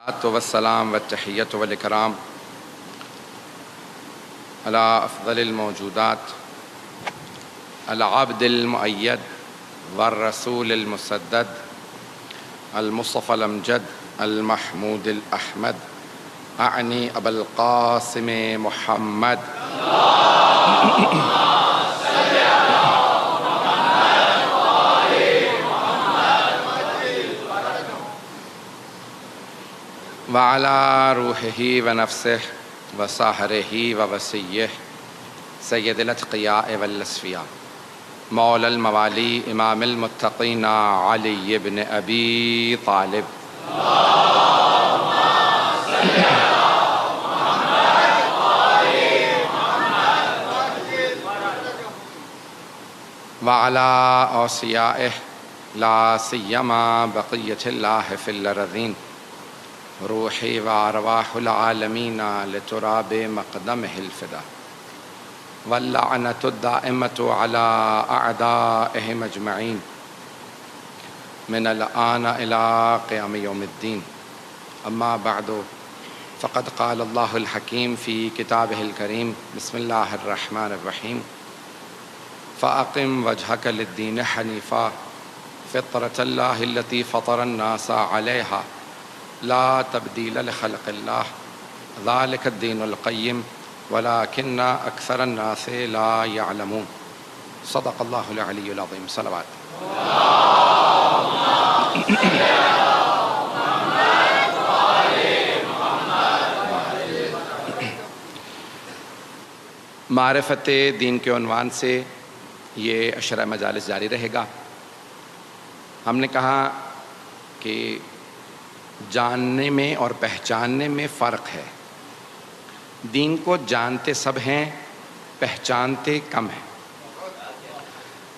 والسلام والتحیۃ والاکرام علی افضل الموجودات العبد المؤید والرسول المسدد المصطفى الامجد المحمود الاحمد اعنی ابا القاسم محمد وعلى روحه ونفسه وساحره ووصيه سید الاتقیاء والاصفیاء مولا الموالی امام المتقین علی بن ابی طالب وعلى اوصیائه لا سیما بقیة اللہ فی الارضین روحی و ارواح العالمین لتراب مقدمہ الفدا واللعنۃ الدائمۃ علی اعدائہم اجمعین من الآن الی قیام یوم الدین اما بعد فقد قال اللہ الحکیم فی کتابہ الکریم بسم اللہ الرحمن الرحیم فأقم وجهك للدین حنیفا فطرة اللہ التي فطر الناس علیہا لا تبدیل لخلق اللہ ذلك الدین القیم ولكن اکثر الناس لا يعلمون صدق اللہ العلی العظیم صلوات معرفت دین کے عنوان سے یہ عشرہ مجالس جاری رہے گا۔ ہم نے کہا کہ جاننے میں اور پہچاننے میں فرق ہے۔ دین کو جانتے سب ہیں، پہچانتے کم ہیں۔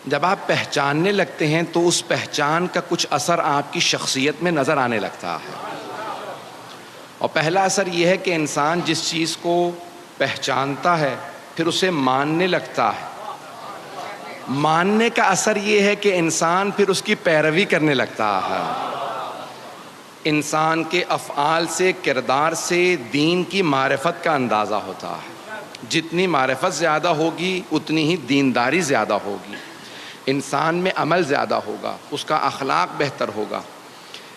جب آپ پہچاننے لگتے ہیں تو اس پہچان کا کچھ اثر آپ کی شخصیت میں نظر آنے لگتا ہے، اور پہلا اثر یہ ہے کہ انسان جس چیز کو پہچانتا ہے پھر اسے ماننے لگتا ہے۔ ماننے کا اثر یہ ہے کہ انسان پھر اس کی پیروی کرنے لگتا ہے۔ انسان کے افعال سے، کردار سے دین کی معرفت کا اندازہ ہوتا ہے۔ جتنی معرفت زیادہ ہوگی اتنی ہی دینداری زیادہ ہوگی، انسان میں عمل زیادہ ہوگا، اس کا اخلاق بہتر ہوگا۔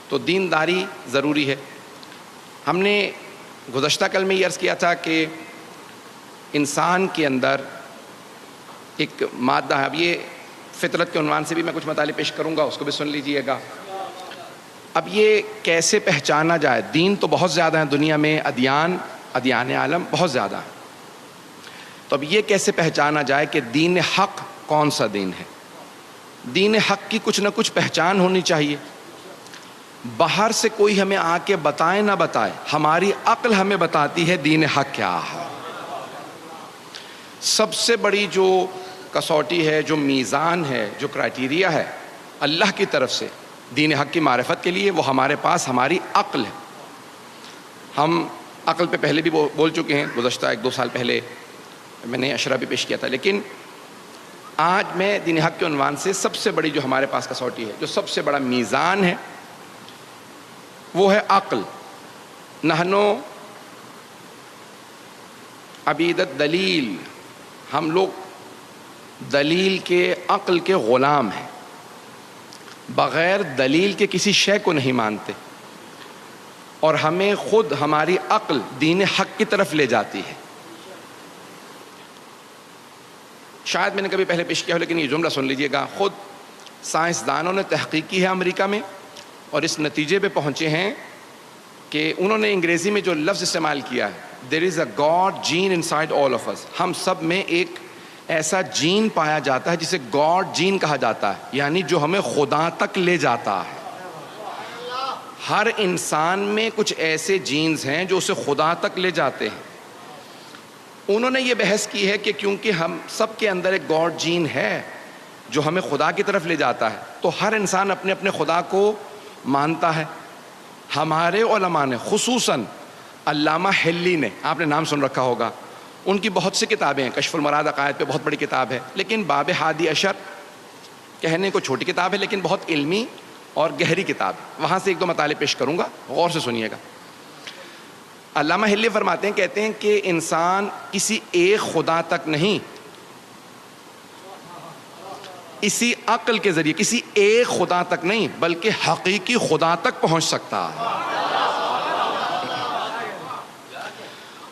تو دینداری ضروری ہے۔ ہم نے گزشتہ کل میں یہ عرض کیا تھا کہ انسان کے اندر ایک مادہ ہے۔ اب یہ فطرت کے عنوان سے بھی میں کچھ مطالب پیش کروں گا، اس کو بھی سن لیجئے گا۔ اب یہ کیسے پہچانا جائے؟ دین تو بہت زیادہ ہیں دنیا میں، ادیان عالم بہت زیادہ ہیں، تو اب یہ کیسے پہچانا جائے کہ دین حق کون سا دین ہے؟ دین حق کی کچھ نہ کچھ پہچان ہونی چاہیے۔ باہر سے کوئی ہمیں آ کے بتائے نہ بتائے، ہماری عقل ہمیں بتاتی ہے دین حق کیا ہے۔ سب سے بڑی جو کسوٹی ہے، جو میزان ہے، جو کرائٹیریا ہے اللہ کی طرف سے دین حق کی معرفت کے لیے، وہ ہمارے پاس ہماری عقل ہے۔ ہم عقل پہ پہلے بھی بول چکے ہیں، گزشتہ 1-2 سال پہلے میں نے عشرہ بھی پیش کیا تھا، لیکن آج میں دین حق کے عنوان سے سب سے بڑی جو ہمارے پاس کسوٹی ہے، جو سب سے بڑا میزان ہے، وہ ہے عقل۔ نحنو عبید الدلیل، ہم لوگ دلیل کے، عقل کے غلام ہیں، بغیر دلیل کے کسی شے کو نہیں مانتے، اور ہمیں خود ہماری عقل دین حق کی طرف لے جاتی ہے۔ شاید میں نے کبھی پہلے پیش کیا ہو، لیکن یہ جملہ سن لیجئے گا۔ خود سائنسدانوں نے تحقیق کی ہے امریکہ میں، اور اس نتیجے پہ پہنچے ہیں کہ انہوں نے انگریزی میں جو لفظ استعمال کیا ہے، there is a God gene inside all of us، ہم سب میں ایک ایسا جین پایا جاتا ہے جسے گاڈ جین کہا جاتا ہے، یعنی جو ہمیں خدا تک لے جاتا ہے۔ ہر انسان میں کچھ ایسے جینز ہیں جو اسے خدا تک لے جاتے ہیں۔ انہوں نے یہ بحث کی ہے کہ کیونکہ ہم سب کے اندر ایک گاڈ جین ہے جو ہمیں خدا کی طرف لے جاتا ہے، تو ہر انسان اپنے اپنے خدا کو مانتا ہے۔ ہمارے علماء نے، خصوصاً علامہ حلی نے، آپ نے نام سن رکھا ہوگا، ان کی بہت سی کتابیں ہیں، کشف المراد عقائد پہ بہت بڑی کتاب ہے، لیکن باب ہادی اشر کہنے کو چھوٹی کتاب ہے لیکن بہت علمی اور گہری کتاب ہے۔ وہاں سے 1-2 مطالب پیش کروں گا، غور سے سنیے گا۔ علامہ ہلی فرماتے ہیں، کہتے ہیں کہ انسان کسی ایک خدا تک نہیں، اسی عقل کے ذریعے کسی ایک خدا تک نہیں بلکہ حقیقی خدا تک پہنچ سکتا ہے۔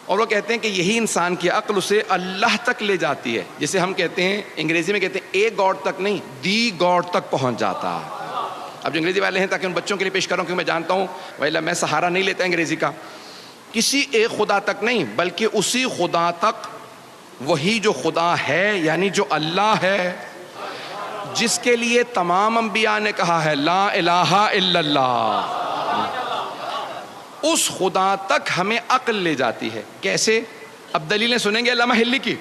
اور وہ کہتے ہیں کہ یہی انسان کی عقل اسے اللہ تک لے جاتی ہے، جسے ہم کہتے ہیں انگریزی میں کہتے ہیں ایک گاڈ تک نہیں، دی گاڈ تک پہنچ جاتا ہے۔ اب جو انگریزی والے ہیں، تاکہ ان بچوں کے لیے پیش کر رہا ہوں کیونکہ میں جانتا ہوں ویلا میں سہارا نہیں لیتا انگریزی کا، کسی ایک خدا تک نہیں بلکہ اسی خدا تک، وہی جو خدا ہے یعنی جو اللہ ہے، جس کے لیے تمام انبیاء نے کہا ہے لا الہ الا اللہ، اس خدا تک ہمیں عقل لے جاتی ہے۔ کیسے؟ اب دلیلیں سنیں گے علامہ ہلی کی۔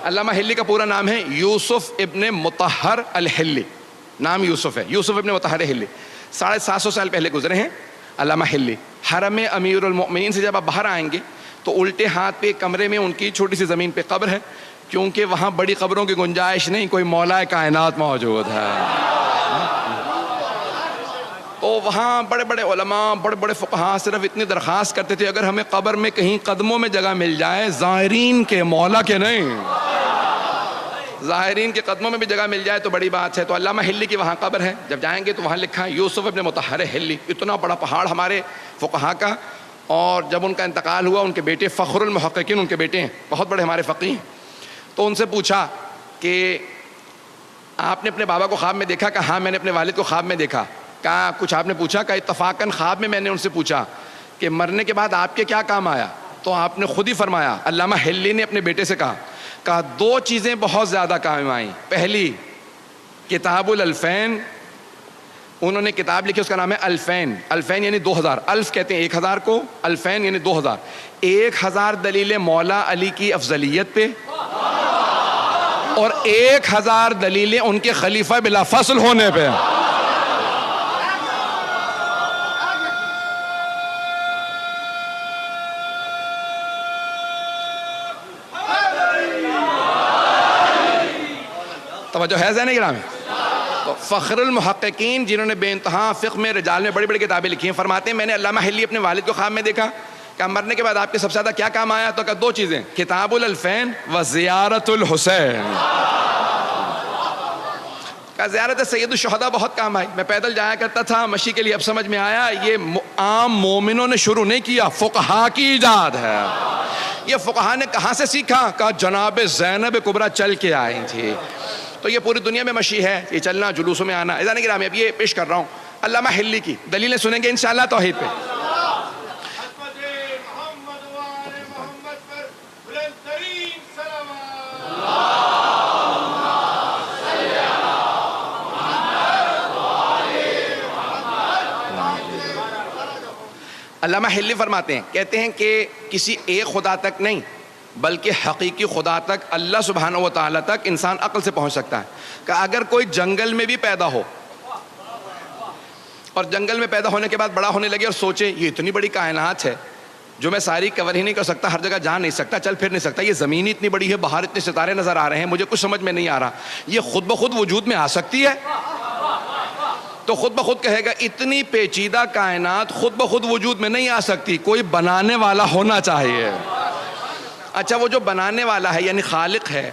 علامہ ہلی کا پورا نام ہے یوسف ابن مطہر الحلی، نام یوسف ہے، یوسف ابن مطہر ہلی۔ 750 سال پہلے گزرے ہیں علامہ ہلی۔ حرم امیر المؤمنین سے جب آپ باہر آئیں گے تو الٹے ہاتھ پہ کمرے میں ان کی چھوٹی سی زمین پہ قبر ہے، کیونکہ وہاں بڑی قبروں کی گنجائش نہیں، کوئی مولا کائنات موجود ہے۔ تو وہاں بڑے بڑے علماء، بڑے بڑے فقہاء صرف اتنی درخواست کرتے تھے اگر ہمیں قبر میں کہیں قدموں میں جگہ مل جائے، زائرین کے، مولا کے نہیں، زائرین کے قدموں میں بھی جگہ مل جائے تو بڑی بات ہے۔ تو علامہ ہلی کی وہاں قبر ہے، جب جائیں گے تو وہاں لکھا ہے یوسف ابن مطہر ہلی، اتنا بڑا پہاڑ ہمارے فقہاء کا۔ اور جب ان کا انتقال ہوا، ان کے بیٹے فخر المحققین ان کے بیٹے ہیں، بہت بڑے ہمارے فقیہ ہیں، تو ان سے پوچھا کہ آپ نے اپنے بابا کو خواب میں دیکھا؟ کہا ہاں میں نے اپنے والد کو خواب میں دیکھا۔ کہا کچھ آپ نے پوچھا؟ کہا اتفاقاً خواب میں نے ان سے پوچھا کہ مرنے کے بعد آپ کے کیا کام آیا؟ تو آپ نے خود ہی فرمایا، علامہ ہلی نے اپنے بیٹے سے کہا دو چیزیں بہت زیادہ کام آئیں۔ پہلی کتاب الالفین، انہوں نے کتاب لکھی، اس کا نام ہے الفین۔ الفین یعنی 2000، الف کہتے ہیں 1000 کو، الفین یعنی 2000۔ 1000 دلیلیں مولا علی کی افضلیت پہ، اور 1000 دلیلیں ان کے خلیفہ بلا فصل ہونے پہ۔ توجہ ہے ذہن گرامی؟ تو فخر المحققین جنہوں نے بے انتہا فقہ میں، رجال میں بڑی بڑی کتابیں لکھی ہیں، فرماتے ہیں میں نے علامہ ہلی اپنے والد کو خواب میں دیکھا کہ مرنے کے بعد آپ کے سب سے زیادہ کیا کام آیا؟ تو کہا دو چیزیں، کتاب الالفین و زیارت الحسین۔ کہا زیارت سید الشہداء بہت کام آئی، میں پیدل جایا کرتا تھا مشی کے لیے، اب سمجھ میں آیا یہ عام مومنوں نے شروع نہیں کیا، فقہاء کی ایجاد ہے۔ یہ فقہاء نے کہاں سے سیکھا؟ کہا جناب زینب کبریٰ چل کے آئی تھی۔ تو یہ پوری دنیا میں مشی ہے، یہ چلنا، جلوسوں میں آنا۔ اذان گرامی اب یہ پیش کر رہا ہوں علامہ ہلی کی دلیلیں سنیں گے انشاءاللہ توحید پہ۔ علامہ ہلی فرماتے ہیں، کہتے ہیں کہ کسی ایک خدا تک نہیں بلکہ حقیقی خدا تک، اللہ سبحانہ و تعالیٰ تک انسان عقل سے پہنچ سکتا ہے۔ کہ اگر کوئی جنگل میں بھی پیدا ہو اور جنگل میں پیدا ہونے کے بعد بڑا ہونے لگے اور سوچے یہ اتنی بڑی کائنات ہے جو میں ساری کور ہی نہیں کر سکتا، ہر جگہ جا نہیں سکتا، چل پھر نہیں سکتا، یہ زمین اتنی بڑی ہے، باہر اتنے ستارے نظر آ رہے ہیں، مجھے کچھ سمجھ میں نہیں آ رہا، یہ خود بخود وجود میں آ سکتی ہے؟ تو خود بخود کہے گا اتنی پیچیدہ کائنات خود بخود وجود میں نہیں آ سکتی، کوئی بنانے والا ہونا چاہیے۔ اچھا وہ جو بنانے والا ہے یعنی خالق ہے،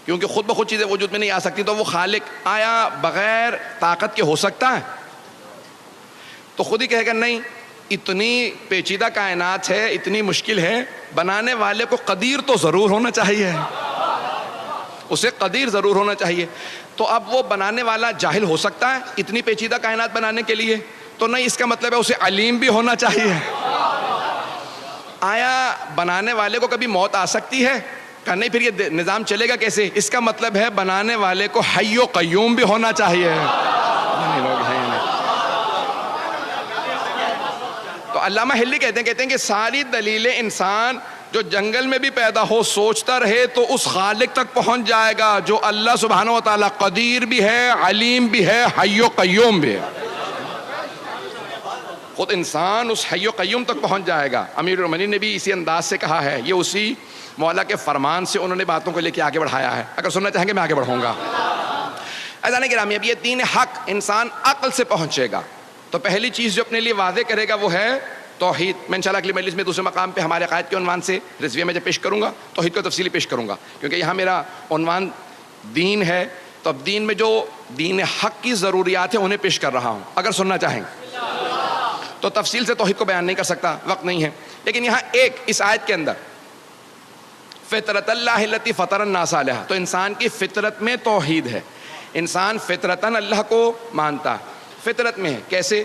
کیونکہ خود بخود چیزیں وجود میں نہیں آ سکتی، تو وہ خالق آیا بغیر طاقت کے ہو سکتا ہے؟ تو خود ہی کہے گا نہیں، اتنی پیچیدہ کائنات ہے، اتنی مشکل ہے، بنانے والے کو قدیر تو ضرور ہونا چاہیے، اسے قدیر ضرور ہونا چاہیے۔ تو اب وہ بنانے والا جاہل ہو سکتا ہے اتنی پیچیدہ کائنات بنانے کے لیے؟ تو نہیں، اس کا مطلب ہے اسے علیم بھی ہونا چاہیے۔ آیا بنانے والے کو کبھی موت آ سکتی ہے؟ کہ نہیں، پھر یہ نظام چلے گا کیسے؟ اس کا مطلب ہے بنانے والے کو حی و قیوم بھی ہونا چاہیے۔ تو علامہ ہلی کہتے ہیں کہ ساری دلیلیں انسان جو جنگل میں بھی پیدا ہو سوچتا رہے تو اس خالق تک پہنچ جائے گا جو اللہ سبحانہ و تعالیٰ قدیر بھی ہے، علیم بھی ہے، حی و قیوم بھی ہے۔ خود انسان اس حی و قیوم تک پہنچ جائے گا۔ امیر المؤمنین نے بھی اسی انداز سے کہا ہے، یہ اسی مولا کے فرمان سے انہوں نے باتوں کو لے کے آگے بڑھایا ہے۔ اگر سننا چاہیں گے میں آگے بڑھوں گا۔ عزیزان گرامی، اب یہ دین حق انسان عقل سے پہنچے گا، تو پہلی چیز جو اپنے لیے واضح کرے گا وہ ہے توحید میں انشاءاللہ اگلی مجلس میں دوسرے مقام پہ ہمارے عقائد کے عنوان سے رضویہ میں جب پیش کروں گا توحید کو تفصیلی پیش کروں گا، کیونکہ یہاں میرا عنوان دین ہے، تو اب دین میں جو دین حق کی ضروریات ہیں انہیں پیش کر رہا ہوں، اگر سننا چاہیں تو تفصیل سے توحید کو بیان نہیں کر سکتا، وقت نہیں ہے، لیکن یہاں ایک اس آیت کے اندر فطرت اللہ التی فطر الناس علیہا، تو انسان کی فطرت میں توحید ہے، انسان فطرتاً اللہ کو مانتا ہے، فطرت میں ہے۔ کیسے؟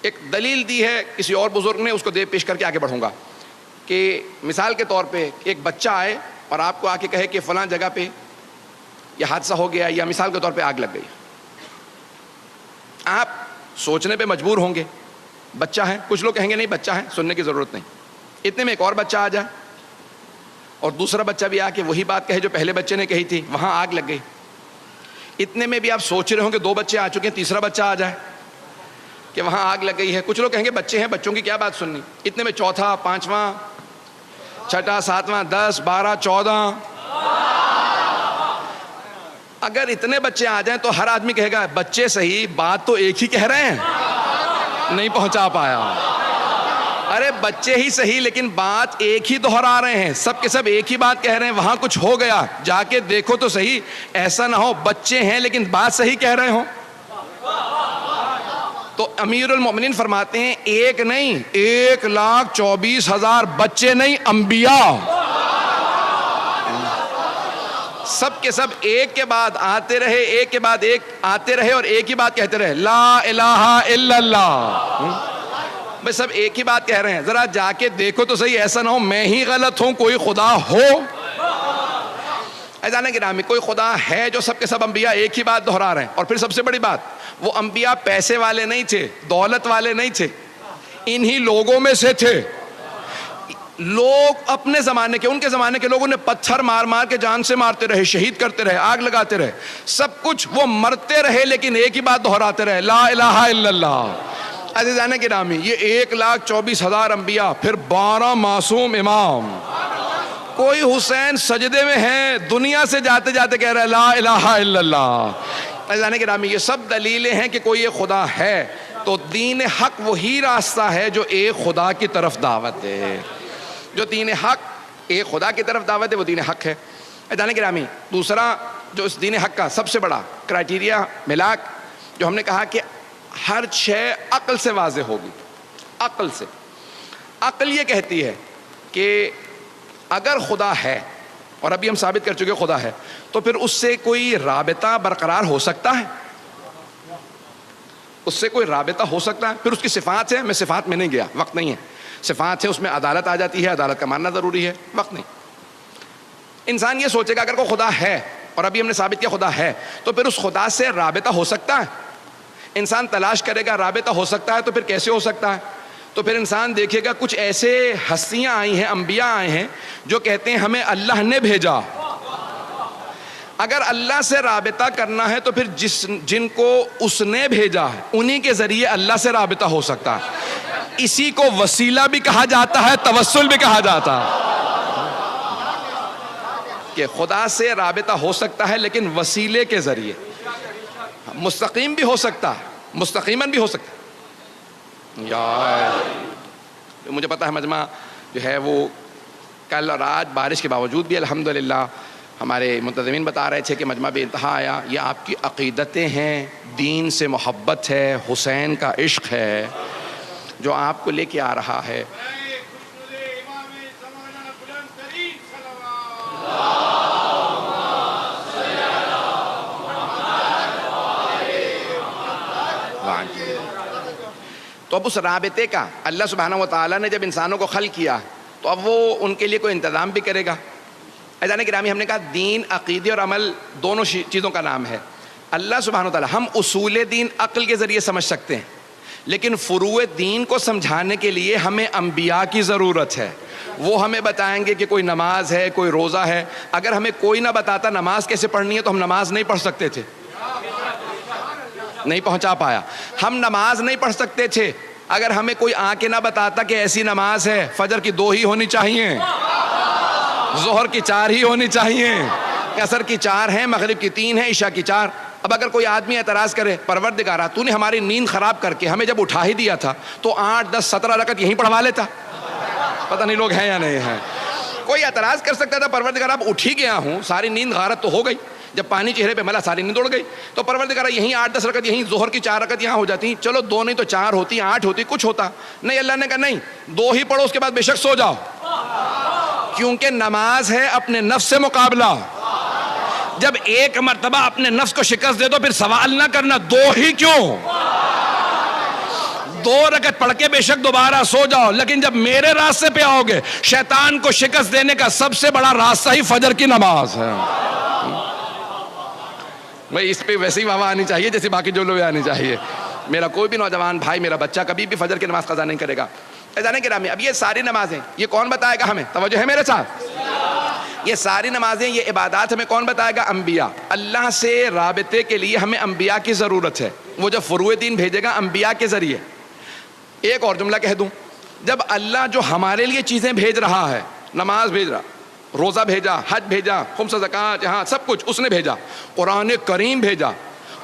ایک دلیل دی ہے کسی اور بزرگ نے، اس کو دے پیش کر کے آگے بڑھوں گا، کہ مثال کے طور پہ ایک بچہ آئے اور آپ کو آ کے کہے کہ فلاں جگہ پہ یہ حادثہ ہو گیا، یا مثال کے طور پہ آگ لگ گئی، آپ سوچنے پہ مجبور ہوں گے، بچہ ہے، کچھ لوگ کہیں گے نہیں بچہ ہے، سننے کی ضرورت نہیں، اتنے میں ایک اور بچہ آ جائے اور دوسرا بچہ بھی آ کے وہی بات کہے جو پہلے بچے نے کہی تھی، وہاں آگ لگ گئی، اتنے میں بھی آپ سوچ رہے ہوں گے 2 بچے آ چکے ہیں، تیسرا بچہ آ جائے کہ وہاں آگ لگ گئی ہے، کچھ لوگ کہیں گے بچے ہیں، بچوں کی کیا بات سننی، اتنے میں چوتھا، 5واں، 6واں، 7واں، 10، 12، 14، اگر اتنے بچے آ جائیں تو ہر آدمی کہے گا بچے صحیح، بات تو ایک ہی کہہ رہے ہیں، نہیں پہنچا پایا، ارے بچے ہی صحیح لیکن بات ایک ہی دہرا رہے ہیں، سب کے سب ایک ہی بات کہہ رہے ہیں، وہاں کچھ ہو گیا، جا کے دیکھو تو صحیح، ایسا نہ ہو بچے ہیں لیکن بات صحیح کہہ رہے ہوں۔ تو امیر المومنین فرماتے ہیں ایک نہیں، 1,24,000 بچے نہیں، انبیاء سب کے سب ایک کے بعد آتے رہے، ایک کے بعد ایک آتے رہے اور ایک ہی بات کہتے رہے، لا الہ الا اللہ، بھئی سب ایک ہی بات کہہ رہے ہیں، ذرا جا کے دیکھو تو صحیح، ایسا نہ ہو میں ہی غلط ہوں، کوئی خدا ہو۔ عزیزان گرامی، کوئی خدا ہے جو سب کے سب انبیاء ایک ہی بات دہرا رہے ہیں، اور پھر سب سے بڑی بات وہ انبیاء پیسے والے نہیں تھے، دولت والے نہیں تھے، انہی لوگوں میں سے تھے، لوگ اپنے زمانے کے، ان کے زمانے کے لوگوں نے پتھر مار مار کے جان سے مارتے رہے، شہید کرتے رہے، آگ لگاتے رہے، سب کچھ وہ مرتے رہے لیکن ایک ہی بات دہراتے رہے، لا الہ الا اللہ۔ عزیزان گرامی، یہ 1,24,000 انبیاء، پھر 12 معصوم امام، کوئی حسین سجدے میں ہے، دنیا سے جاتے جاتے کہہ رہا ہے لا الہ الا اللہ۔ عزیزان گرامی، یہ سب دلیلیں ہیں کہ کوئی ایک خدا ہے، تو دین حق وہی راستہ ہے جو ایک خدا کی طرف دعوت ہے، جو دین حق ایک خدا کی طرف دعوت ہے وہ دین حق ہے۔ عزیزان گرامی، دوسرا جو اس دین حق کا سب سے بڑا کرائٹیریا ملاک، جو ہم نے کہا کہ ہر شے عقل سے واضح ہوگی، عقل سے، عقل یہ کہتی ہے کہ اگر خدا ہے، اور ابھی ہم ثابت کر چکے خدا ہے، تو پھر اس سے کوئی رابطہ برقرار ہو سکتا ہے، اس سے کوئی رابطہ ہو سکتا ہے، پھر اس کی صفات ہے، میں صفات میں نہیں گیا، وقت نہیں ہے، صفات ہے، اس میں عدالت آ جاتی ہے، عدالت کا ماننا ضروری ہے، وقت نہیں۔ انسان یہ سوچے گا اگر کوئی خدا ہے، اور ابھی ہم نے ثابت کیا خدا ہے، تو پھر اس خدا سے رابطہ ہو سکتا ہے، انسان تلاش کرے گا رابطہ ہو سکتا ہے، تو پھر کیسے ہو سکتا ہے؟ تو پھر انسان دیکھے گا کچھ ایسے ہستیاں آئی ہیں، انبیاء آئے ہیں جو کہتے ہیں ہمیں اللہ نے بھیجا، اگر اللہ سے رابطہ کرنا ہے تو پھر جن کو اس نے بھیجا ہے انہی کے ذریعے اللہ سے رابطہ ہو سکتا ہے، اسی کو وسیلہ بھی کہا جاتا ہے، توسل بھی کہا جاتا ہے، کہ خدا سے رابطہ ہو سکتا ہے لیکن وسیلے کے ذریعے، مستقیم بھی ہو سکتا ہے، مستقیماً بھی ہو سکتا ہے۔ یار مجھے پتا ہے مجمع جو ہے وہ کل اور آج بارش کے باوجود بھی الحمدللہ ہمارے منتظمین بتا رہے تھے کہ مجمع بے انتہا آیا، یہ آپ کی عقیدتیں ہیں، دین سے محبت ہے، حسین کا عشق ہے جو آپ کو لے کے آ رہا ہے۔ تو اب اس رابطے کا اللہ سبحانہ و تعالیٰ نے جب انسانوں کو خلق کیا تو اب وہ ان کے لیے کوئی انتظام بھی کرے گا۔ عزیزان گرامی، ہم نے کہا دین، عقیدے اور عمل دونوں چیزوں کا نام ہے۔ اللہ سبحانہ و تعالیٰ، ہم اصول دین عقل کے ذریعے سمجھ سکتے ہیں، لیکن فروع دین کو سمجھانے کے لیے ہمیں انبیاء کی ضرورت ہے، وہ ہمیں بتائیں گے کہ کوئی نماز ہے، کوئی روزہ ہے۔ اگر ہمیں کوئی نہ بتاتا نماز کیسے پڑھنی ہے تو ہم نماز نہیں پڑھ سکتے تھے، نہیں پہنچا پایا۔ ہم نماز نہیں پڑھ سکتے تھے اگر ہمیں کوئی آ کے نہ بتاتا کہ ایسی نماز ہے، فجر کی 2 ہی ہونی چاہیے، ظہر کی 4 ہی ہونی چاہیے، عصر کی 4 ہیں، مغرب کی 3 ہیں، عشاء کی 4۔ اب اگر کوئی آدمی اعتراض کرے پروردگارا تو نے ہماری نیند خراب کر کے ہمیں جب اٹھا ہی دیا تھا تو 8 10 17 رکعت یہیں پڑھوا لیتا. پتہ نہیں لوگ ہیں یا نہیں ہیں. کوئی اعتراض کر سکتا تھا پروردگار اب اٹھ ہی گیا ہوں, ساری نیند غارت تو ہو گئی, جب پانی چہرے پہ ملا ساری نیند اڑ گئی, تو پروردگار یہیں 8 10 رکعت, یہیں ظہر کی 4 رکعت یہاں ہو جاتی, چلو 2 نہیں تو 4 ہوتی, 8 ہوتی, کچھ ہوتا نہیں. اللہ نے کہا نہیں, 2 ہی پڑھو, اس کے بعد بے شک سو جاؤ, کیونکہ نماز ہے اپنے نفس سے مقابلہ. جب ایک مرتبہ اپنے نفس کو شکست دے دو پھر سوال نہ کرنا 2 ہی کیوں, 2 رکعت پڑھ کے بے شک دوبارہ سو جاؤ. لیکن جب میرے راستے پہ آؤ گے, شیطان کو شکست دینے کا سب سے بڑا راستہ ہی فجر کی نماز ہے. بھائی اس پہ ویسے ہی واہ آنی چاہیے جیسے باقی جو لوگ آنی چاہیے. میرا کوئی بھی نوجوان بھائی, میرا بچہ کبھی بھی فجر کی نماز قضا نہیں کرے گا. اذان گرامی, اب یہ ساری نمازیں یہ کون بتائے گا ہمیں؟ توجہ ہے میرے ساتھ. یہ ساری نمازیں, یہ عبادات ہمیں کون بتائے گا؟ انبیاء. اللہ سے رابطے کے لیے ہمیں انبیاء کی ضرورت ہے. وہ جب فروع دین بھیجے گا انبیاء کے ذریعے. ایک اور جملہ کہہ دوں, جب اللہ جو ہمارے لیے چیزیں بھیج رہا ہے, نماز بھیج رہا, روزہ بھیجا, حج بھیجا, خمس زکوٰۃ, یہاں سب کچھ اس نے بھیجا, قرآن کریم بھیجا,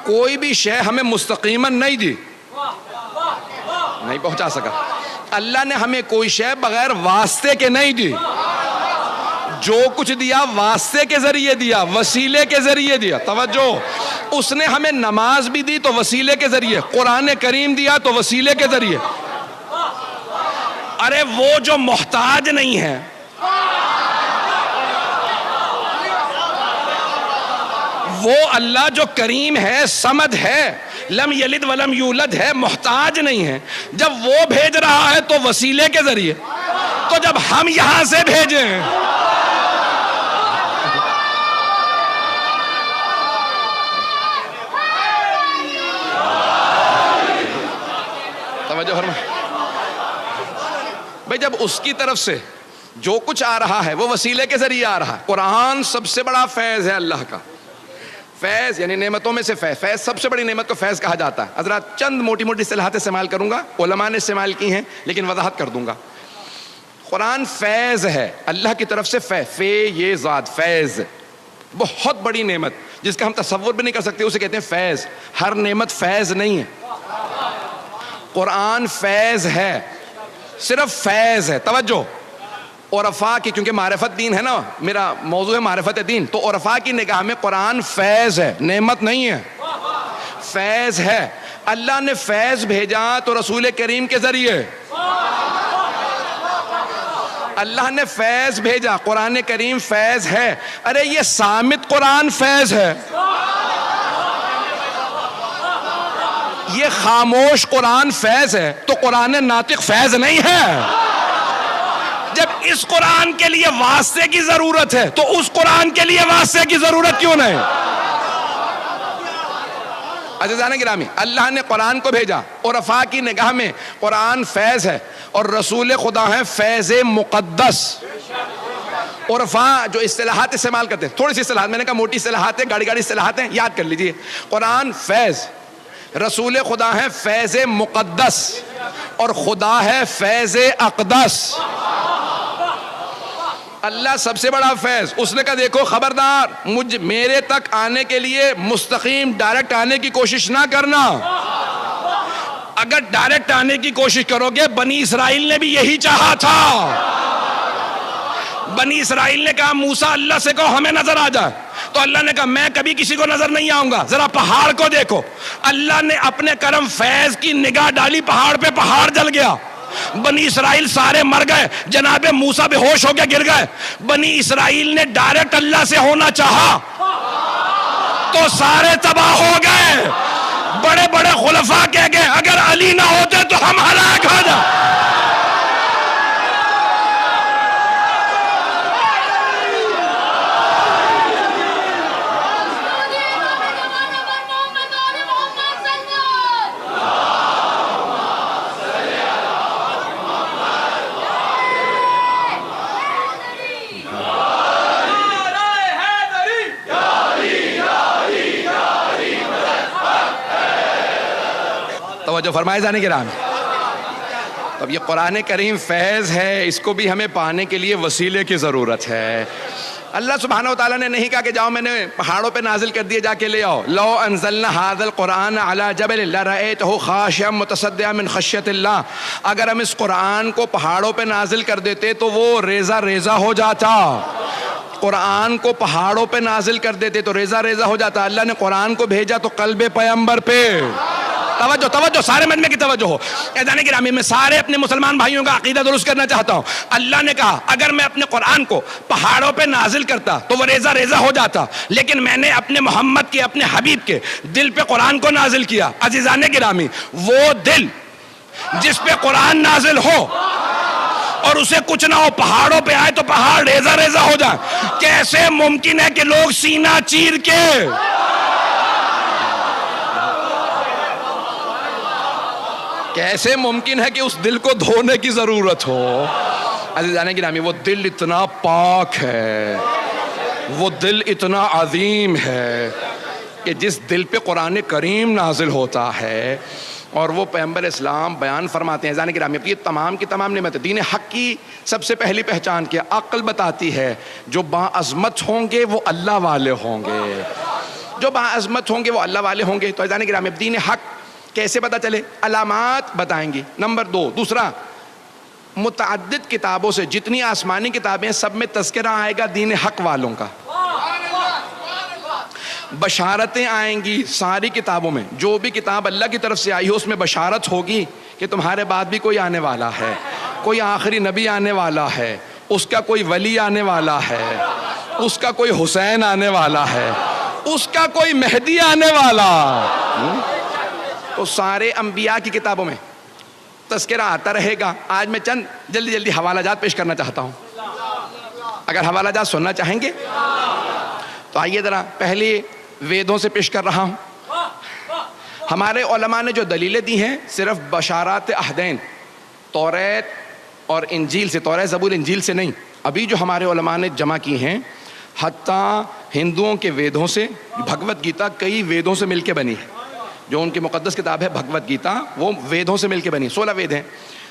کوئی بھی شے ہمیں مستقیماً نہیں دی, نہیں پہنچا سکا. اللہ نے ہمیں کوئی شے بغیر واسطے کے نہیں دی. جو کچھ دیا واسطے کے ذریعے دیا, وسیلے کے ذریعے دیا. توجہ, اس نے ہمیں نماز بھی دی تو وسیلے کے ذریعے, قرآن کریم دیا تو وسیلے کے ذریعے. ارے وہ جو محتاج نہیں ہے, وہ اللہ جو کریم ہے, سمد ہے, لم یلد ولم یولد ہے, محتاج نہیں ہے, جب وہ بھیج رہا ہے تو وسیلے کے ذریعے. تو جب ہم یہاں سے بھیجیں, توجہ فرما بھائی, جب اس کی طرف سے جو کچھ آ رہا ہے وہ وسیلے کے ذریعے آ رہا ہے. قرآن سب سے بڑا فیض ہے اللہ کا. فیض یعنی نعمتوں میں سے فیض. فیض سب سے بڑی نعمت کو فیض کہا جاتا ہے. حضرات چند موٹی موٹی اصطلاحات استعمال کروں گا, علماء نے استعمال کی ہیں لیکن وضاحت کر دوں گا. قرآن فیض ہے اللہ کی طرف سے. فے یہ ذات, فیض بہت بڑی نعمت جس کا ہم تصور بھی نہیں کر سکتے, اسے کہتے ہیں فیض. ہر نعمت فیض نہیں ہے. قرآن فیض ہے, صرف فیض ہے. توجہ, عرفاء کی, کیونکہ معرفت دین ہے نا, میرا موضوع ہے معرفت دین, تو عرفاء کی نگاہ میں قرآن فیض ہے, نعمت نہیں ہے, فیض ہے. اللہ نے فیض بھیجا تو رسول کریم کے ذریعے. اللہ نے فیض بھیجا, قرآن کریم فیض ہے. ارے یہ صامت قرآن فیض ہے, یہ خاموش قرآن فیض ہے, تو قرآن ناطق فیض نہیں ہے. جب اس قرآن کے لیے واسطے کی ضرورت ہے تو اس قرآن کے لیے واسطے کی ضرورت کیوں نہیں؟ عزیزان گرامی, اللہ نے قرآن کو بھیجا, عرفاء کی نگاہ میں قرآن فیض ہے, اور رسول خدا ہے فیض مقدس. عرفاء جو اصطلاحات استعمال کرتے ہیں, تھوڑی سی اصطلاحات, میں نے کہا موٹی اصطلاحات ہیں, گاڑی اصطلاحات ہیں, یاد کر لیجئے. قرآن فیض, رسول خدا ہے فیض مقدس, اور خدا ہے فیض اقدس. اللہ سب سے بڑا فیض. اس نے کہا دیکھو خبردار, میرے تک آنے کے لیے مستقیم ڈائریکٹ آنے کی کوشش نہ کرنا. اگر ڈائریکٹ آنے کی کوشش کرو گے, بنی اسرائیل نے بھی یہی چاہا تھا. بنی اسرائیل نے کہا موسیٰ اللہ سے کہو ہمیں نظر آ جائے, تو اللہ نے کہا میں کبھی کسی کو نظر نہیں آؤں گا, ذرا پہاڑ کو دیکھو. اللہ نے اپنے کرم فیض کی نگاہ ڈالی پہاڑ پہ, پہاڑ جل گیا. بنی اسرائیل سارے مر گئے, جناب موسیٰ بے ہوش ہو کے گر گئے. بنی اسرائیل نے ڈائریکٹ اللہ سے ہونا چاہا تو سارے تباہ ہو گئے. بڑے بڑے خلفاء کہہ گئے اگر علی نہ ہوتے تو ہم ہلاک ہو جائیں. توجہ فرمائے جانے کے رام. اب یہ قرآن کریم فیض ہے, اس کو بھی ہمیں پانے کے لیے وسیلے کی ضرورت ہے. اللہ سبحانہ و تعالیٰ نے نہیں کہا کہ جاؤ میں نے پہاڑوں پہ نازل کر دیے جا کے لے آؤ. لو انزلنا هذا القرآن على جبل لرأيته خاشعا متصدعا من خشیۃ اللہ. اگر ہم اس قرآن کو پہاڑوں پہ نازل کر دیتے تو وہ ریزہ ریزہ ہو جاتا. قرآن کو پہاڑوں پہ نازل کر دیتے تو ریزہ ریزہ ہو جاتا. اللہ نے قرآن کو بھیجا تو قلب پیغمبر پہ. توجہ توجہ سارے مجمع کی توجہ ہو. اذان گرامی میں سارے اپنے مسلمان بھائیوں کا عقیدہ درست کرنا چاہتا ہوں. اللہ نے کہا اگر میں اپنے قرآن کو پہاڑوں پہ نازل کرتا تو وہ ریزہ ریزہ ہو جاتا, لیکن میں نے اپنے محمد کے, اپنے حبیب کے دل پہ قرآن کو نازل کیا. عزیزان گرامی, وہ دل جس پہ قرآن نازل ہو اور اسے کچھ نہ ہو, پہاڑوں پہ آئے تو پہاڑ ریزہ ریزہ ہو جائے. کیسے ممکن ہے کہ لوگ سینہ چیر کے کیسے ممکن ہے کہ اس دل کو دھونے کی ضرورت ہو؟ عزیزان گرامی, وہ دل اتنا پاک ہے, وہ دل اتنا عظیم ہے کہ جس دل پہ قرآن کریم نازل ہوتا ہے اور وہ پیغمبر اسلام بیان فرماتے ہیں. عزیزان گرامی, یہ تمام کی تمام نعمت. دین حق کی سب سے پہلی پہچان کیا؟ عقل بتاتی ہے جو باعظمت ہوں گے وہ اللہ والے ہوں گے. جو باعظمت ہوں گے وہ اللہ والے ہوں گے. تو عزیزان گرامی, دین حق کیسے پتہ چلے؟ علامات بتائیں گی. نمبر 2. دوسرا, متعدد کتابوں سے, جتنی آسمانی کتابیں ہیں سب میں تذکرہ آئے گا دین حق والوں کا. بشارتیں آئیں گی ساری کتابوں میں. جو بھی کتاب اللہ کی طرف سے آئی ہو اس میں بشارت ہوگی کہ تمہارے بعد بھی کوئی آنے والا ہے, کوئی آخری نبی آنے والا ہے, اس کا کوئی ولی آنے والا ہے, اس کا کوئی حسین آنے والا ہے, اس کا کوئی مہدی آنے والا. تو سارے انبیاء کی کتابوں میں تذکرہ آتا رہے گا. آج میں چند جلدی جلدی حوالہ جات پیش کرنا چاہتا ہوں. اگر حوالہ جات سننا چاہیں گے تو آئیے ذرا پہلے ویدوں سے پیش کر رہا ہوں. ہمارے علماء نے جو دلیلیں دی ہیں صرف بشارات عہدین توریت اور انجیل سے, توریت زبور انجیل سے نہیں, ابھی جو ہمارے علماء نے جمع کی ہیں حتیٰ ہندوؤں کے ویدوں سے. بھگوت گیتا کئی ویدوں سے مل کے بنی ہے. جو ان کی مقدس کتاب ہے بھگوت گیتا وہ ویدوں سے مل کے بنی. 16 وید ہیں.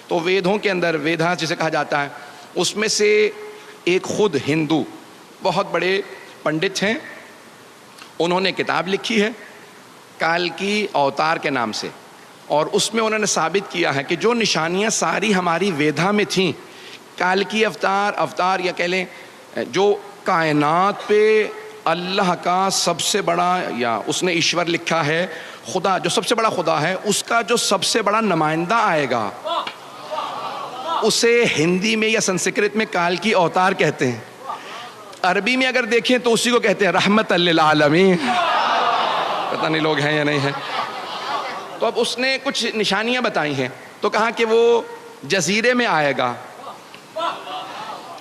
تو ویدوں کے اندر ویدھا جسے کہا جاتا ہے, اس میں سے ایک خود ہندو بہت بڑے پنڈت ہیں, انہوں نے کتاب لکھی ہے کالکی اوتار کے نام سے, اور اس میں انہوں نے ثابت کیا ہے کہ جو نشانیاں ساری ہماری ویدھا میں تھیں, کالکی اوتار یا کہہ لیں جو کائنات پہ اللہ کا سب سے بڑا, یا اس نے ایشور لکھا ہے خدا, جو سب سے بڑا خدا ہے, اس کا جو سب سے بڑا نمائندہ آئے گا اسے ہندی میں یا سنسکرت میں کالکی اوتار کہتے ہیں. عربی میں اگر دیکھیں تو اسی کو کہتے ہیں رحمت للعالمین. پتہ نہیں لوگ ہیں یا نہیں ہیں. تو اب اس نے کچھ نشانیاں بتائی ہیں, تو کہا کہ وہ جزیرے میں آئے گا,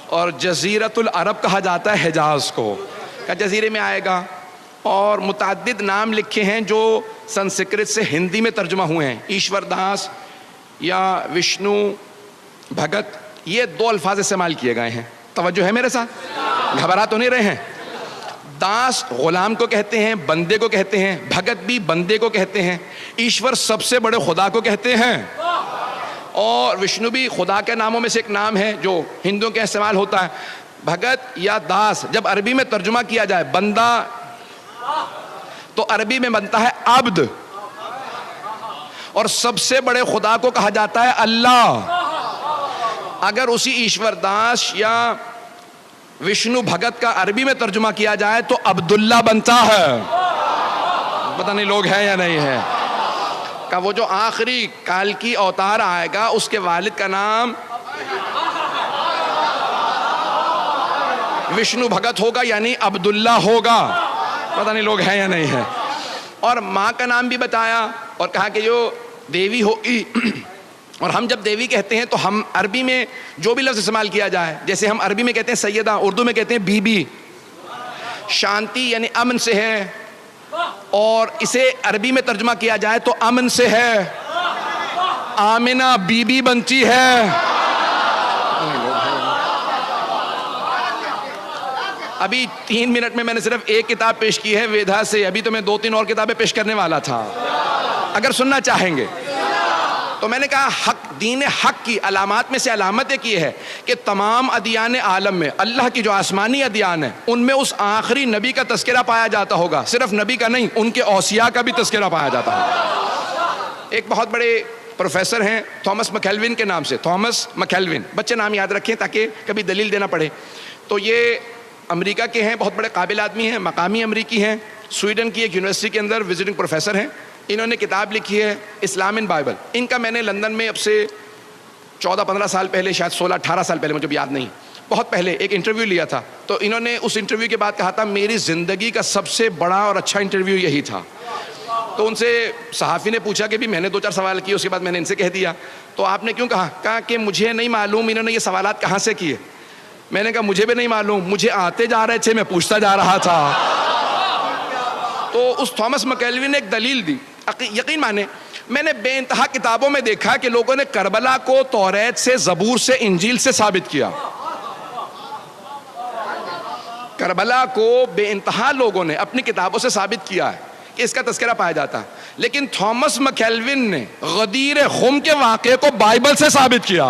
اور جزیرت العرب کہا جاتا ہے حجاز کو, کہ جزیرے میں آئے گا. اور متعدد نام لکھے ہیں جو سنسکرت سے ہندی میں ترجمہ ہوئے ہیں. ایشور داس یا وشنو بھگت, یہ 2 الفاظ استعمال کیے گئے ہیں. توجہ ہے میرے ساتھ؟ گھبرا تو نہیں رہے ہیں؟ داس غلام کو کہتے ہیں, بندے کو کہتے ہیں. بھگت بھی بندے کو کہتے ہیں. ایشور سب سے بڑے خدا کو کہتے ہیں. اور وشنو بھی خدا کے ناموں میں سے ایک نام ہے جو ہندوؤں کے استعمال ہوتا ہے. بھگت یا داس جب عربی میں ترجمہ کیا جائے بندہ, تو عربی میں بنتا ہے عبد, اور سب سے بڑے خدا کو کہا جاتا ہے اللہ. اگر اسی ایشور داس یا وشنو بھگت کا عربی میں ترجمہ کیا جائے تو عبداللہ بنتا ہے. پتہ نہیں لوگ ہیں یا نہیں ہے. کہ وہ جو آخری کالکی اوتار آئے گا اس کے والد کا نام وشنو بھگت ہوگا, یعنی عبداللہ ہوگا. پتہ نہیں لوگ ہیں یا نہیں ہے. اور ماں کا نام بھی بتایا, اور کہا کہ جو دیوی ہوگی. اور ہم جب دیوی کہتے ہیں تو ہم عربی میں جو بھی لفظ استعمال کیا جائے, جیسے ہم عربی میں کہتے ہیں سیدہ, اردو میں کہتے ہیں بی بی. شانتی یعنی امن سے ہے, اور اسے عربی میں ترجمہ کیا جائے تو امن سے ہے. آمنہ بی بی بنتی ہے. ابھی 3 منٹ میں نے صرف ایک کتاب پیش کی ہے ویدھا سے, ابھی تو میں 2-3 اور کتابیں پیش کرنے والا تھا. اگر سننا چاہیں گے تو میں نے کہا حق دین حق کی علامات میں سے علامت ایک یہ ہے کہ تمام ادیان عالم میں اللہ کی جو آسمانی ادیان ہیں ان میں اس آخری نبی کا تذکرہ پایا جاتا ہوگا، صرف نبی کا نہیں، ان کے اوصیاء کا بھی تذکرہ پایا جاتا ہوگا۔ ایک بہت بڑے پروفیسر ہیں تھامس مکیلوین کے نام سے، تھامس مکیلوین، بچے نام یاد رکھیں تاکہ کبھی دلیل دینا پڑے۔ تو یہ امریکہ کے ہیں، بہت بڑے قابل آدمی ہیں، مقامی امریکی ہیں، سویڈن کی ایک یونیورسٹی کے اندر وزٹنگ پروفیسر ہیں۔ انہوں نے کتاب لکھی ہے اسلام ان بائبل۔ ان کا میں نے لندن میں اب سے 14-15 سال پہلے، شاید 16-18 سال پہلے، مجھے بھی یاد نہیں، بہت پہلے ایک انٹرویو لیا تھا۔ تو انہوں نے اس انٹرویو کے بعد کہا تھا میری زندگی کا سب سے بڑا اور اچھا انٹرویو یہی تھا۔ تو ان سے صحافی نے پوچھا کہ بھی میں نے 2-4 سوال کیے، اس کے بعد میں نے ان سے کہہ دیا تو آپ نے کیوں کہا؟ کہا کہ مجھے نہیں معلوم انہوں نے یہ سوالات کہاں سے کیے۔ میں نے کہا مجھے بھی نہیں معلوم، مجھے آتے جا رہے تھے، میں پوچھتا جا رہا تھا۔ تو اس تھامس مکیلوین نے ایک دلیل دی۔ یقین مانے میں نے بے انتہا کتابوں میں دیکھا کہ لوگوں نے کربلا کو توریت سے، زبور سے، انجیل سے ثابت کیا۔ کربلا کو بے انتہا لوگوں نے اپنی کتابوں سے ثابت کیا ہے کہ اس کا تذکرہ پایا جاتا ہے، لیکن تھامس مکیلوین نے غدیر خم کے واقعے کو بائبل سے ثابت کیا،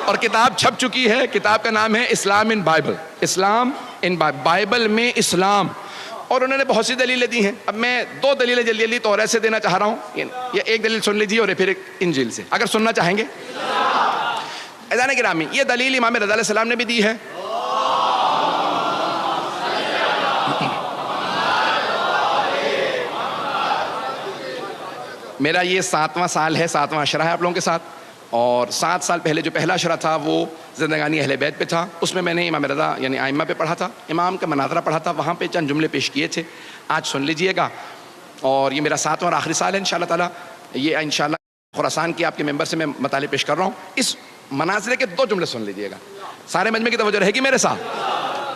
اور کتاب چھپ چکی ہے۔ کتاب کا نام ہے اسلام ان بائبل، اسلام ان بائبل میں اسلام۔ اور انہوں نے بہت سی دلیلیں دی ہیں۔ اب میں 2 دلیلیں جلدی جلدی توریت سے دینا چاہ رہا ہوں، یہ ایک دلیل سن لیجیے اور پھر ایک انجیل سے، اگر سننا چاہیں گے۔ عزیزان گرامی، یہ دلیل امام رضا علیہ السلام نے بھی دی ہے، میرا یہ 7واں سال ہے، 7واں عشرہ ہے آپ لوگوں کے ساتھ، اور 7 سال پہلے جو پہلا عشرہ تھا وہ زندگانی اہل بیت پہ تھا۔ اس میں نے امام رضا یعنی ائمہ پہ پڑھا تھا، امام کا مناظرہ پڑھا تھا، وہاں پہ چند جملے پیش کیے تھے، آج سن لیجئے گا۔ اور یہ میرا 7واں اور آخری سال ہے انشاءاللہ تعالیٰ۔ یہ انشاءاللہ خراسان کی آپ کے ممبر سے میں مطالعے پیش کر رہا ہوں۔ اس مناظرے کے 2 جملے سن لیجئے گا، سارے مجمع کی توجہ رہے گی میرے ساتھ۔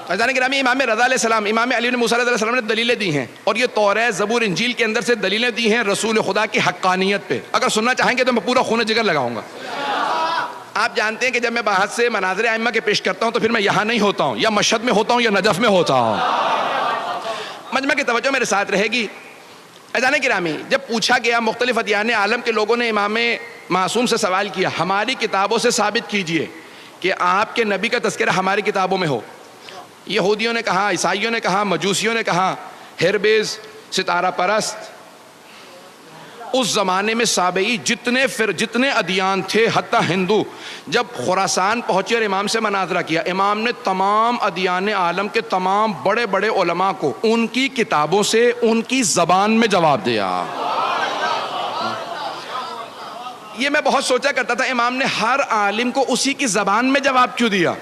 عزیزان گرامی، امام رضا علیہ السلام، امام علی بن موسیٰ علیہ السلام نے دلیلیں دی ہیں، اور یہ توریت، زبور، انجیل کے اندر سے دلیلیں دی ہیں رسول خدا کی حقانیت پہ۔ اگر سننا چاہیں گے تو میں پورا خون جگر لگاؤں گا۔ آپ جانتے ہیں کہ جب میں باہر سے مناظر ائمہ کے پیش کرتا ہوں تو پھر میں یہاں نہیں ہوتا ہوں، یا مشہد میں ہوتا ہوں یا نجف میں ہوتا ہوں۔ مجمع کی توجہ میرے ساتھ رہے گی۔ عزیزان گرامی، جب پوچھا گیا، مختلف ادیان عالم کے لوگوں نے امام معصوم سے سوال کیا، ہماری کتابوں سے ثابت کیجئے کہ آپ کے نبی کا تذکرہ ہماری کتابوں میں ہو۔ یہودیوں نے کہا، عیسائیوں نے کہا، مجوسیوں نے کہا، ہربیز، ستارہ پرست، اس زمانے میں سابعی جتنے ادیان تھے، حتیٰ ہندو، جب خراسان پہنچے اور امام سے مناظرہ کیا، امام نے تمام ادیان عالم کے تمام بڑے بڑے علماء کو ان کی کتابوں سے ان کی زبان میں جواب دیا۔ یہ میں بہت سوچا کرتا تھا، امام نے ہر عالم کو اسی کی زبان میں جواب کیوں دیا؟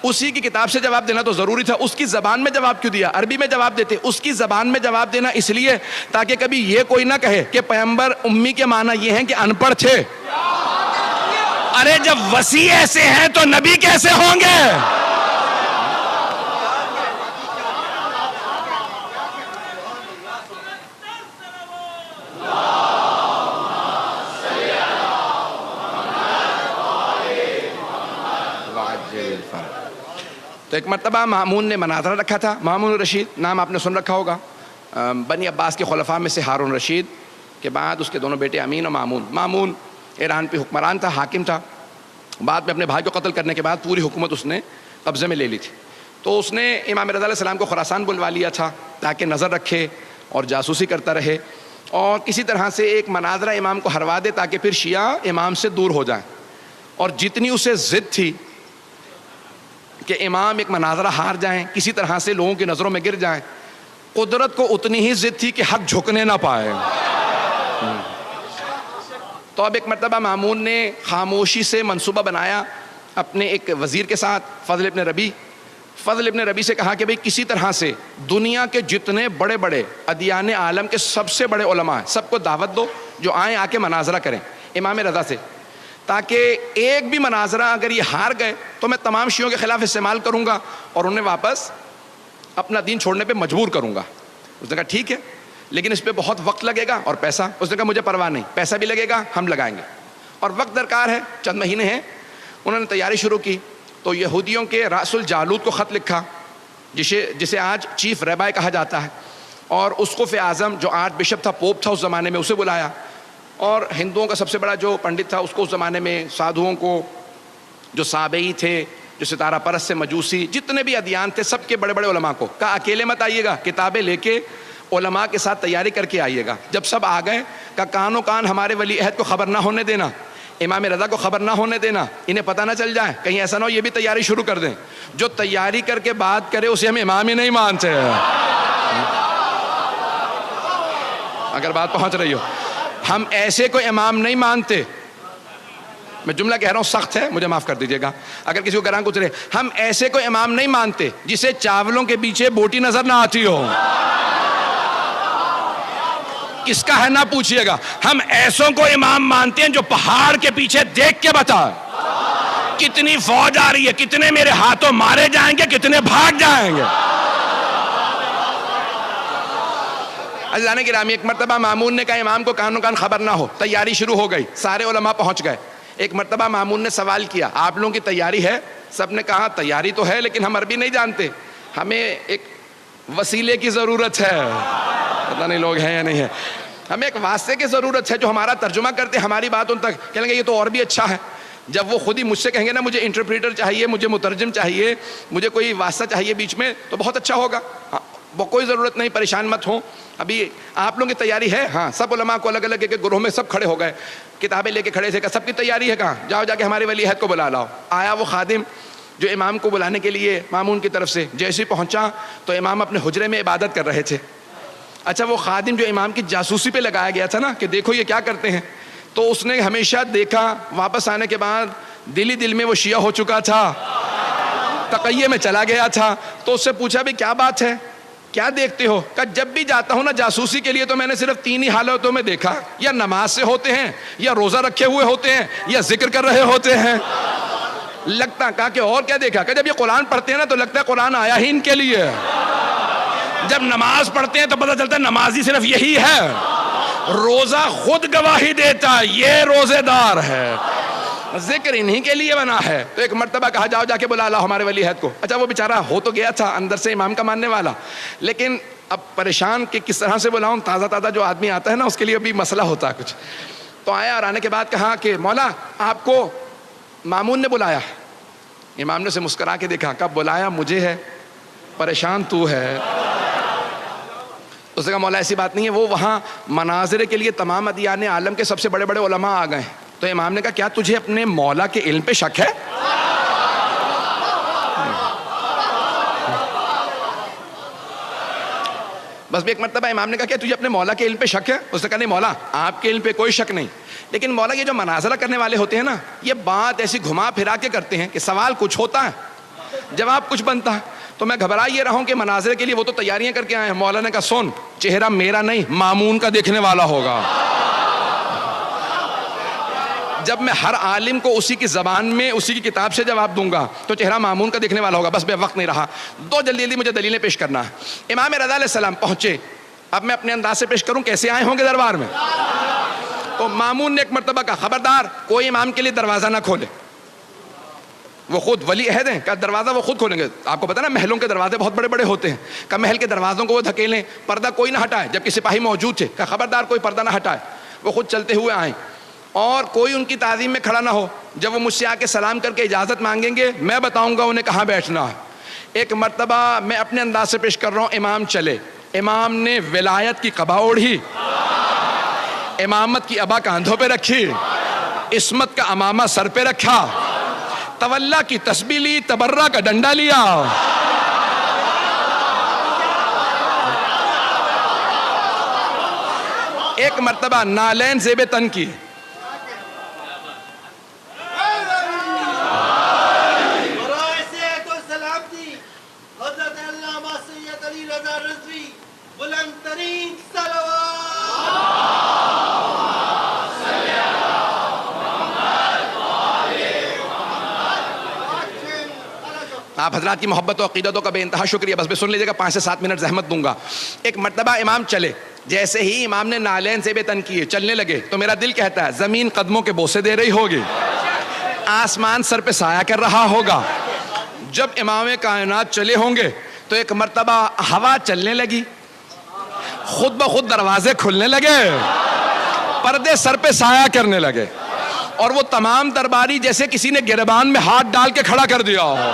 اسی کی کتاب سے جواب دینا تو ضروری تھا، اس کی زبان میں جواب کیوں دیا؟ عربی میں جواب دیتے، اس کی زبان میں جواب دینا اس لیے تاکہ کبھی یہ کوئی نہ کہے کہ پیغمبر امی کے معنی یہ ہیں کہ ان پڑھ تھے۔ ارے جب وسیع ایسے ہیں تو نبی کیسے ہوں گے؟ تو ایک مرتبہ مامون نے مناظرہ رکھا تھا، مامون رشید، نام آپ نے سن رکھا ہوگا، بنی عباس کے خلفاء میں سے ہارون رشید کے بعد اس کے دونوں بیٹے امین اور مامون۔ مامون ایران پہ حکمران تھا، حاکم تھا، بعد میں اپنے بھائی کو قتل کرنے کے بعد پوری حکومت اس نے قبضے میں لے لی تھی۔ تو اس نے امام رضا علیہ السلام کو خراسان بلوا لیا تھا تاکہ نظر رکھے اور جاسوسی کرتا رہے، اور کسی طرح سے ایک مناظرہ امام کو ہروا دے تاکہ پھر شیعہ امام سے دور ہو جائیں۔ اور جتنی اسے ضد تھی کہ امام ایک مناظرہ ہار جائیں، کسی طرح سے لوگوں کی نظروں میں گر جائیں، قدرت کو اتنی ہی ضد تھی کہ حق جھکنے نہ پائے۔ تو اب ایک مرتبہ مامون نے خاموشی سے منصوبہ بنایا اپنے ایک وزیر کے ساتھ، فضل ابن ربی سے کہا کہ بھئی کسی طرح سے دنیا کے جتنے بڑے بڑے ادیان عالم کے سب سے بڑے علماء ہیں، سب کو دعوت دو جو آئیں، آ کے مناظرہ کریں امام رضا سے، تاکہ ایک بھی مناظرہ اگر یہ ہار گئے تو میں تمام شیعوں کے خلاف استعمال کروں گا اور انہیں واپس اپنا دین چھوڑنے پہ مجبور کروں گا۔ اس نے کہا ٹھیک ہے، لیکن اس پہ بہت وقت لگے گا اور پیسہ۔ اس نے کہا مجھے پرواہ نہیں، پیسہ بھی لگے گا، ہم لگائیں گے، اور وقت درکار ہے، چند مہینے ہیں۔ انہوں نے تیاری شروع کی، تو یہودیوں کے راس الجالوت کو خط لکھا، جسے آج چیف ریبائی کہا جاتا ہے، اور اسقف اعظم جو آرچ بشپ تھا، پوپ تھا اس زمانے میں، اسے بلایا اور ہندوؤں کا سب سے بڑا جو پنڈت تھا اس کو اس زمانے میں سادھوؤں کو جو سابئی تھے جو ستارہ پرست سے مجوسی جتنے بھی ادیان تھے سب کے بڑے بڑے علماء کو کہا اکیلے مت آئیے گا, کتابیں لے کے علماء کے ساتھ تیاری کر کے آئیے گا. جب سب آ گئے کہا کان و کان ہمارے ولی عہد کو خبر نہ ہونے دینا, امام رضا کو خبر نہ ہونے دینا, انہیں پتہ نہ چل جائے, کہیں ایسا نہ ہو یہ بھی تیاری شروع کر دیں. جو تیاری کر کے بات کرے اسے ہم امام ہی نہیں مانتے. اگر بات پہنچ رہی ہو, ہم ایسے کوئی امام نہیں مانتے. میں جملہ کہہ رہا ہوں سخت ہے, مجھے معاف کر دیجیے گا اگر کسی کو گراں گزرے. ہم ایسے کوئی امام نہیں مانتے جسے چاولوں کے پیچھے بوٹی نظر نہ آتی ہو. کس کا ہے نہ پوچھئے گا. ہم ایسوں کو امام مانتے ہیں جو پہاڑ کے پیچھے دیکھ کے بتائے کتنی فوج آ رہی ہے, کتنے میرے ہاتھوں مارے جائیں گے, کتنے بھاگ جائیں گے. عزیزان گرامی, ایک مرتبہ مامون نے کہا امام کو کان و کان خبر نہ ہو. تیاری شروع ہو گئی, سارے علماء پہنچ گئے. ایک مرتبہ مامون نے سوال کیا آپ لوگوں کی تیاری ہے؟ سب نے کہا تیاری تو ہے لیکن ہم عربی نہیں جانتے, ہمیں ایک وسیلے کی ضرورت ہے. پتہ نہیں لوگ ہیں یا نہیں ہے. ہمیں ایک واسطے کی ضرورت ہے جو ہمارا ترجمہ کرتے, ہماری بات ان تک. کہیں گے یہ تو اور بھی اچھا ہے. جب وہ خود ہی مجھ سے کہیں گے نا مجھے انٹرپریٹر چاہیے, مجھے مترجم چاہیے, مجھے کوئی واسطہ چاہیے بیچ میں, تو بہت اچھا ہوگا. وہ کوئی ضرورت نہیں, پریشان مت ہوں. ابھی آپ لوگوں کی تیاری ہے؟ ہاں. سب علماء کو الگ الگ ایک گروہ میں سب کھڑے ہو گئے, کتابیں لے کے کھڑے تھے. سب کی تیاری ہے, کہاں جاؤ جا کے ہمارے ولی عہد کو بلا لاؤ. آیا وہ خادم جو امام کو بلانے کے لیے مامون کی طرف سے. جیسے ہی پہنچا تو امام اپنے حجرے میں عبادت کر رہے تھے. اچھا وہ خادم جو امام کی جاسوسی پہ لگایا گیا تھا نا کہ دیکھو یہ کیا کرتے ہیں, تو اس نے ہمیشہ دیکھا. واپس آنے کے بعد دل ہی دل میں وہ شیعہ ہو چکا تھا, تقیے میں چلا گیا تھا. تو اس سے پوچھا بھی کیا بات ہے, کیا دیکھتے ہو؟ کہ جب بھی جاتا ہوں نا جاسوسی کے لیے تو میں نے صرف 3 ہی حالتوں میں دیکھا, یا نماز سے ہوتے ہیں, یا روزہ رکھے ہوئے ہوتے ہیں, یا ذکر کر رہے ہوتے ہیں. لگتا کہا کہ اور کیا دیکھا؟ کہ جب یہ قرآن پڑھتے ہیں نا تو لگتا ہے قرآن آیا ہی ان کے لیے. جب نماز پڑھتے ہیں تو پتہ چلتا ہے نمازی صرف یہی ہے. روزہ خود گواہی دیتا ہے یہ روزے دار ہے, ذکر انہی کے لیے بنا ہے. تو ایک مرتبہ کہا جاؤ جا کے بلا لاؤ ہمارے ولی عہد کو. اچھا وہ بیچارہ ہو تو گیا تھا اندر سے امام کا ماننے والا, لیکن اب پریشان کہ کس طرح سے بلاؤں. تازہ تازہ جو آدمی آتا ہے نا اس کے لیے ابھی مسئلہ ہوتا ہے کچھ. تو آیا اور آنے کے بعد کہا کہ مولا آپ کو مامون نے بلایا. امام نے اسے مسکرا کے دیکھا, کب بلایا مجھے ہے, پریشان تو ہے. اس نے کہا مولا ایسی بات نہیں ہے, وہ وہاں مناظرے کے لیے تمام ادیان عالم کے سب سے بڑے بڑے علماء آ گئے. تو امام نے کہا کیا تجھے اپنے مولا کے علم پہ شک ہے؟ بس بھی ایک مرتبہ امام نے کہا کہ تجھے اپنے مولا کے علم پہ شک ہے؟ اس نے کہا نہیں مولا آپ کے علم پہ کوئی شک نہیں, لیکن مولا یہ جو مناظرہ کرنے والے ہوتے ہیں نا یہ بات ایسی گھما پھرا کے کرتے ہیں کہ سوال کچھ ہوتا ہے جواب کچھ بنتا ہے. تو میں گھبرا یہ رہا ہوں کہ مناظرے کے لیے وہ تو تیاریاں کر کے آئے ہیں. مولا نے کہا سن, چہرہ میرا نہیں مامون کا دیکھنے والا ہوگا. جب میں ہر عالم کو اسی کی زبان میں اسی کی کتاب سے جواب دوں گا تو چہرہ مامون کا دیکھنے والا ہوگا. بس بے وقت نہیں رہا, جلدی جلدی مجھے دلیلیں پیش کرنا ہے. امام رضا علیہ السلام پہنچے. اب میں اپنے انداز سے پیش کروں کیسے آئے ہوں گے دربار میں. تو مامون نے ایک مرتبہ کہا خبردار کوئی امام کے لیے دروازہ نہ کھولے. وہ خود ولی عہد ہیں, کہ دروازہ وہ خود کھولیں گے. آپ کو پتا نا محلوں کے دروازے بہت بڑے بڑے ہوتے ہیں, کہ محل کے دروازوں کو وہ دھکیلیں, پردہ کوئی نہ ہٹائے. جبکہ سپاہی موجود تھے, کہ خبردار کوئی پردہ نہ ہٹائے. وہ خود چلتے ہوئے آئیں اور کوئی ان کی تعظیم میں کھڑا نہ ہو. جب وہ مجھ سے آ کے سلام کر کے اجازت مانگیں گے میں بتاؤں گا انہیں کہاں بیٹھنا ہے. ایک مرتبہ میں اپنے انداز سے پیش کر رہا ہوں, امام چلے. امام نے ولایت کی قبا اوڑھی, امامت کی ابا کاندھوں پہ رکھی, عصمت کا امامہ سر پہ رکھا, تولا کی تسبیح لی, تبرہ کا ڈنڈا لیا. ایک مرتبہ نالین زیب تن کی. آپ حضرات کی محبت و عقیدتوں کا بے انتہا شکریہ. بس سن لیجیے گا, 5 سے 7 منٹ زحمت دوں گا. ایک مرتبہ امام چلے, جیسے ہی امام نے نالین سے بے تن کیے چلنے لگے تو میرا دل کہتا ہے زمین قدموں کے بوسے دے رہی ہوگی, آسمان سر پہ سایہ کر رہا ہوگا. جب امام کائنات چلے ہوں گے تو ایک مرتبہ ہوا چلنے لگی, خود بخود دروازے کھلنے لگے, پردے سر پہ سایہ کرنے لگے اور وہ تمام درباری جیسے کسی نے گریبان میں ہاتھ ڈال کے کھڑا کر دیا ہو،